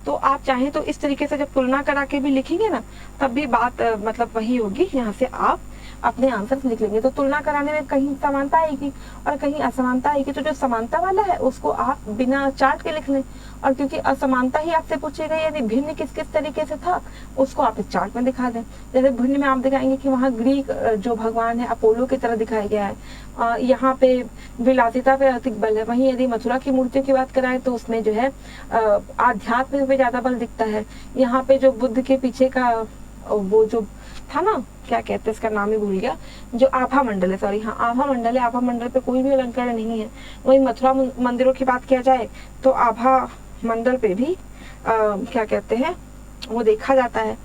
तो आप चाहें तो इस तरीके से जब तुलना करा के भी लिखेंगे ना, तब भी बात मतलब वही होगी। यहाँ से आप अपने आंसर लिख लेंगे। तो तुलना कराने में कहीं समानता आएगी और कहीं असमानता आएगी, तो जो समानता वाला है उसको आप बिना चार्ट के लिख लें, और क्योंकि असमानता ही आपसे पूछी गई यानी भिन्न किस किस तरीके से था उसको आप इस चार्ट में दिखा दें। जैसे भिन्न में आप दिखाएंगे कि वहाँ ग्रीक जो भगवान है अपोलो की तरह दिखाया गया है, यहाँ पे विलासिता पे अधिक बल है। वहीं यदि मथुरा की मूर्तियों की बात कराएं तो उसमें जो है आध्यात्म पे ज्यादा बल दिखता है। यहाँ पे जो बुद्ध के पीछे का वो जो था ना, क्या कहते हैं इसका नाम ही भूल गया, जो आभा मंडल है, सॉरी हाँ आभा मंडल है, आभा मंडल पे कोई भी अलंकरण नहीं है। वही मथुरा मंदिरों की बात किया जाए तो आभा मंडल पे भी क्या कहते हैं वो देखा जाता है,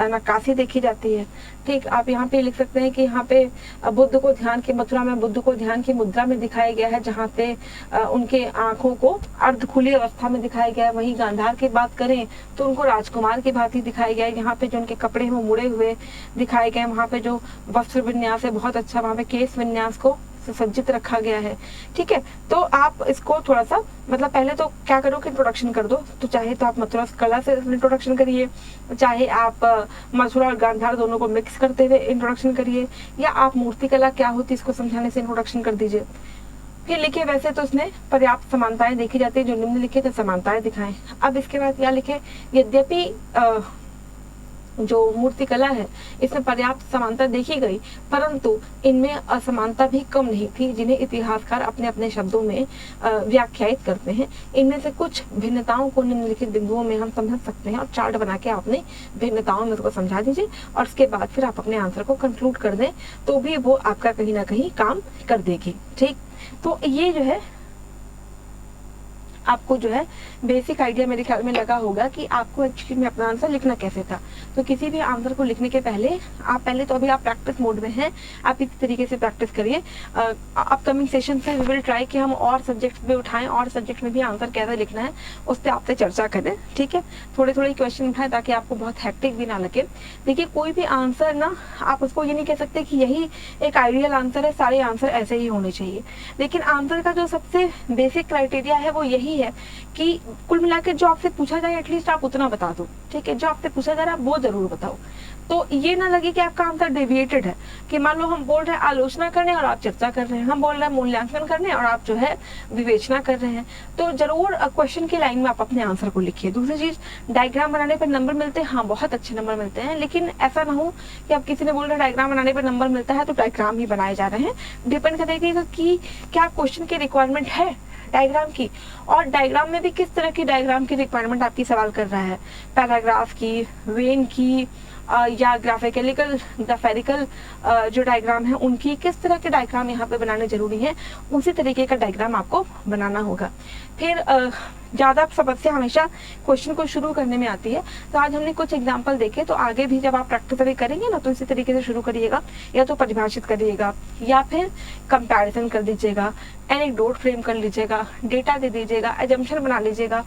नक्काशी देखी जाती है। ठीक, आप यहाँ पे लिख सकते हैं कि यहाँ पे बुद्ध को ध्यान की, मथुरा में बुद्ध को ध्यान की मुद्रा में दिखाया गया है, जहाँ पे उनके आंखों को अर्ध खुली अवस्था में दिखाया गया है। वहीं गांधार की बात करें तो उनको राजकुमार की भांति दिखाया गया है। यहाँ पे जो उनके कपड़े हैं वो मुड़े हुए दिखाए गए हैं। वहाँ पे जो वस्त्र विन्यास है बहुत अच्छा, वहाँ पे केस विन्यास को सुसज्जित रखा गया है। ठीक है, तो आप इसको थोड़ा सा मतलब पहले तो क्या करो कि इंट्रोडक्शन कर दो। तो चाहे तो आप मथुरा कला से इंट्रोडक्शन करिए, चाहे आप मथुरा और गांधार दोनों को मिक्स करते हुए इंट्रोडक्शन करिए, या आप मूर्ति कला क्या होती है इसको समझाने से इंट्रोडक्शन कर दीजिए। फिर लिखे वैसे तो उसने पर्याप्त समानताएं देखी जाती है, जो निम्न लिखे तो समानताएं दिखाएं। अब इसके बाद क्या लिखे, यद्यपि जो मूर्ति कला है इसमें पर्याप्त समानता देखी गई, परंतु इनमें असमानता भी कम नहीं थी, जिन्हें इतिहासकार अपने अपने शब्दों में व्याख्यायित करते हैं। इनमें से कुछ भिन्नताओं को निम्नलिखित बिंदुओं में हम समझ सकते हैं, और चार्ट बना के आपने भिन्नताओं में उसको समझा दीजिए, और उसके बाद फिर आप अपने आंसर को कंक्लूड कर दें, तो भी वो आपका कहीं ना कहीं काम कर देगी। ठीक, तो ये जो है आपको जो है बेसिक आइडिया मेरे ख्याल में लगा होगा कि आपको एक्चुअली में अपना आंसर लिखना कैसे था। तो किसी भी आंसर को लिखने के पहले तो अभी आप प्रैक्टिस मोड में हैं, आप इस तरीके से प्रैक्टिस करिए। अपकमिंग सेशन से वी विल ट्राई कि हम और सब्जेक्ट्स भी उठाएं, और सब्जेक्ट में भी आंसर कैसे लिखना है उस पर आपसे चर्चा करें। ठीक है, थोड़े थोड़े क्वेश्चन उठाएं ताकि आपको बहुत हैक्टिक भी ना लगे। देखिए, कोई भी आंसर ना आप उसको ये नहीं कह सकते कि यही एक आइडियल आंसर है, सारे आंसर ऐसे ही होने चाहिए। लेकिन आंसर का जो सबसे बेसिक क्राइटेरिया है वो यही है कि कुल मिलाकर जो आपसे पूछा जाए एटलीस्ट आप उतना बता दो। ठीक है, जो आपसे पूछा जा रहा है वो जरूर बताओ। तो ये ना लगे कि आपका आंसर डेविएटेड है, कि मान लो हम बोल रहे हैं आलोचना करने और आप चर्चा कर रहे हैं, हम बोल रहे हैं मूल्यांकन करने और आप जो है विवेचना कर रहे हैं। तो जरूर क्वेश्चन की लाइन में आप अपने आंसर को लिखिए। दूसरी चीज, डायग्राम बनाने पर नंबर मिलते हैं, हाँ बहुत अच्छे नंबर मिलते हैं, लेकिन ऐसा ना हो कि आप किसी ने बोल रहे डायग्राम बनाने पर नंबर मिलता है तो डायग्राम ही बनाए जा रहे हैं। डिपेंड करेगा कि क्या क्वेश्चन की रिक्वायरमेंट है डायग्राम की, और डायग्राम में भी किस तरह की डायग्राम की रिक्वायरमेंट आपकी सवाल कर रहा है, पैराग्राफ की, वेन की, या ग्राफेरिकल जो डायग्राम है उनकी, किस तरह के डायग्राम यहाँ पे बनाने जरूरी है, उसी तरीके का डायग्राम आपको बनाना होगा। फिर ज़्यादा समस्या हमेशा क्वेश्चन को शुरू करने में आती है। तो आज हमने कुछ एग्जाम्पल देखे, तो आगे भी जब आप प्रैक्टिस अभी करेंगे ना तो इसी तरीके से शुरू करिएगा, या तो परिभाषित करिएगा या फिर कंपैरिजन कर दीजिएगा, एनेक्डोट फ्रेम कर लीजिएगा, डेटा दे दीजिएगा, एजम्पशन बना लीजिएगा,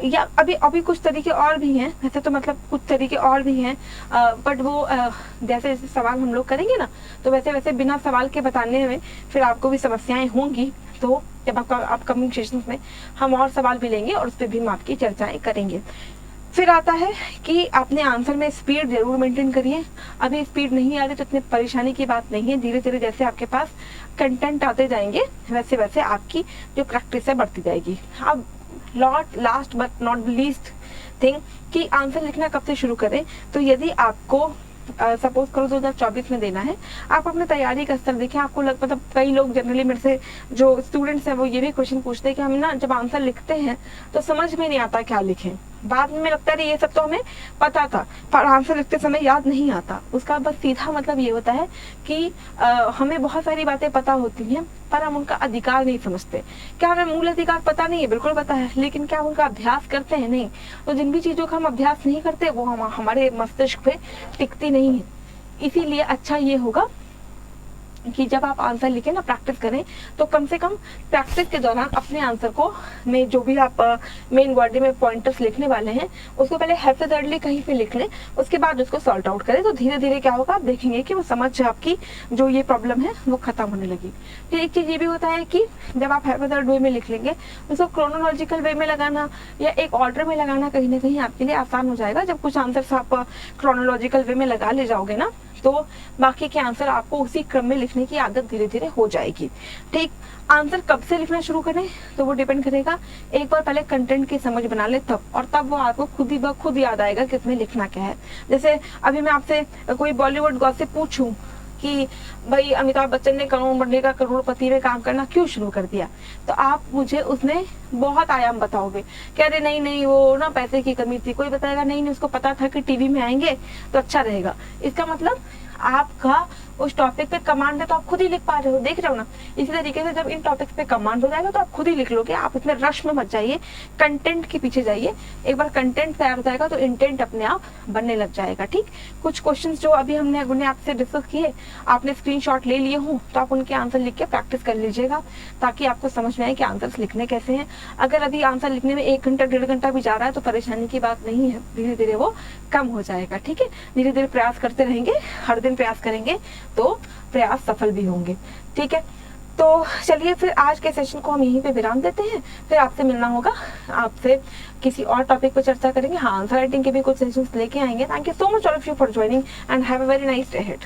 या अभी कुछ तरीके और भी हैं। वैसे तो मतलब कुछ तरीके और भी हैं, बट वो जैसे जैसे सवाल हम लोग करेंगे ना तो वैसे वैसे बिना सवाल के बताने में फिर आपको भी समस्याएं होंगी। तो जब आपका अपकमिंग सेशंस में हम और सवाल भी लेंगे और उस पर भी हम आपकी चर्चाएं करेंगे। फिर आता है कि आपने आंसर में स्पीड जरूर मेंटेन करिए। अभी स्पीड नहीं आ रही तो इतनी परेशानी की बात नहीं है, धीरे धीरे जैसे आपके पास कंटेंट आते जाएंगे वैसे वैसे आपकी जो प्रैक्टिस है बढ़ती जाएगी। अब last but not least thing कि आंसर लिखना कब से शुरू करें। तो यदि आपको सपोज करो 2024 में देना है, आप अपने तैयारी का स्तर देखें। आपको मतलब कई लोग जनरली मेरे से जो स्टूडेंट्स हैं वो ये भी क्वेश्चन पूछते हैं कि हम ना जब आंसर लिखते हैं तो समझ में नहीं आता क्या लिखें। बाद में लगता है ये सब तो हमें पता था, पर आंसर लिखते समय याद नहीं आता। उसका बस सीधा मतलब ये होता है कि हमें बहुत सारी बातें पता होती हैं पर हम उनका अधिकार नहीं समझते। क्या हमें मूल अधिकार पता नहीं है? बिल्कुल पता है, लेकिन क्या उनका अभ्यास करते हैं? नहीं। तो जिन भी चीजों का हम अभ्यास नहीं करते वो हमारे मस्तिष्क पे टिकती नहीं है। इसीलिए अच्छा ये होगा कि जब आप आंसर लिखें ना, प्रैक्टिस करें, तो कम से कम प्रैक्टिस के दौरान अपने आंसर को में जो भी आप मेन वर्ड में पॉइंटर्स लिखने वाले हैं उसको पहले हैफेजर्डली कहीं पे लिख लें, उसके बाद उसको सॉल्ट आउट करें। तो धीरे धीरे क्या होगा, आप देखेंगे कि वो समझ आपकी जो ये प्रॉब्लम है वो खत्म होने लगी। फिर एक चीज़ ये भी होता है कि जब आप हैफेजर्ड वे में लिख लेंगे, उसको क्रोनोलॉजिकल वे में लगाना या एक ऑर्डर में लगाना कहीं ना कहीं आपके लिए आसान हो जाएगा। जब कुछ आंसर्स आप क्रोनोलॉजिकल वे में लगा ले जाओगे ना, तो बाकी के आंसर आपको उसी क्रम में लिखने की आदत धीरे धीरे हो जाएगी। ठीक, आंसर कब से लिखना शुरू करें तो वो डिपेंड करेगा, एक बार पहले कंटेंट की समझ बना ले तब, और तब वो आपको खुद याद आएगा कि इसमें लिखना क्या है। जैसे अभी मैं आपसे कोई बॉलीवुड गॉसिप पूछूं कि भाई अमिताभ बच्चन ने करोड़ बनने का करोड़पति में काम करना क्यों शुरू कर दिया, तो आप मुझे उसमें बहुत आयाम बताओगे, कह रहे नहीं नहीं वो ना पैसे की कमी थी। कोई बताएगा नहीं नहीं उसको पता था कि टीवी में आएंगे तो अच्छा रहेगा। इसका मतलब आपका उस टॉपिक पे कमांड है तो आप खुद ही लिख पा रहे हो, देख रहे हो ना। इसी तरीके से जब इन टॉपिक्स पे कमांड हो जाएगा तो आप खुद ही लिख लोगे, आप इसमें रश में मत जाइए, कंटेंट के पीछे जाइए। एक बार कंटेंट तैयार हो जाएगा तो इंटेंट अपने आप बनने लग जाएगा। ठीक, कुछ क्वेश्चंस जो अभी हमने आपसे डिस्कस किए, आपने स्क्रीनशॉट ले लिए हो तो आप उनके आंसर लिख के प्रैक्टिस कर लीजिएगा, ताकि आपको समझ में आए कि आंसर्स लिखने कैसे हैं। अगर अभी आंसर लिखने में 1 घंटा 1.5 घंटा भी जा रहा है तो परेशानी की बात नहीं है, धीरे धीरे वो कम हो जाएगा। ठीक है, धीरे धीरे प्रयास करते रहेंगे, हर दिन प्रयास करेंगे तो प्रयास सफल भी होंगे। ठीक है, तो चलिए फिर आज के सेशन को हम यहीं पे विराम देते हैं, फिर आपसे मिलना होगा, आपसे किसी और टॉपिक पर चर्चा करेंगे। हाँ, आंसर राइटिंग के भी कुछ सेशंस लेके आएंगे। Thank you so much all of you for joining and have a very nice day ahead.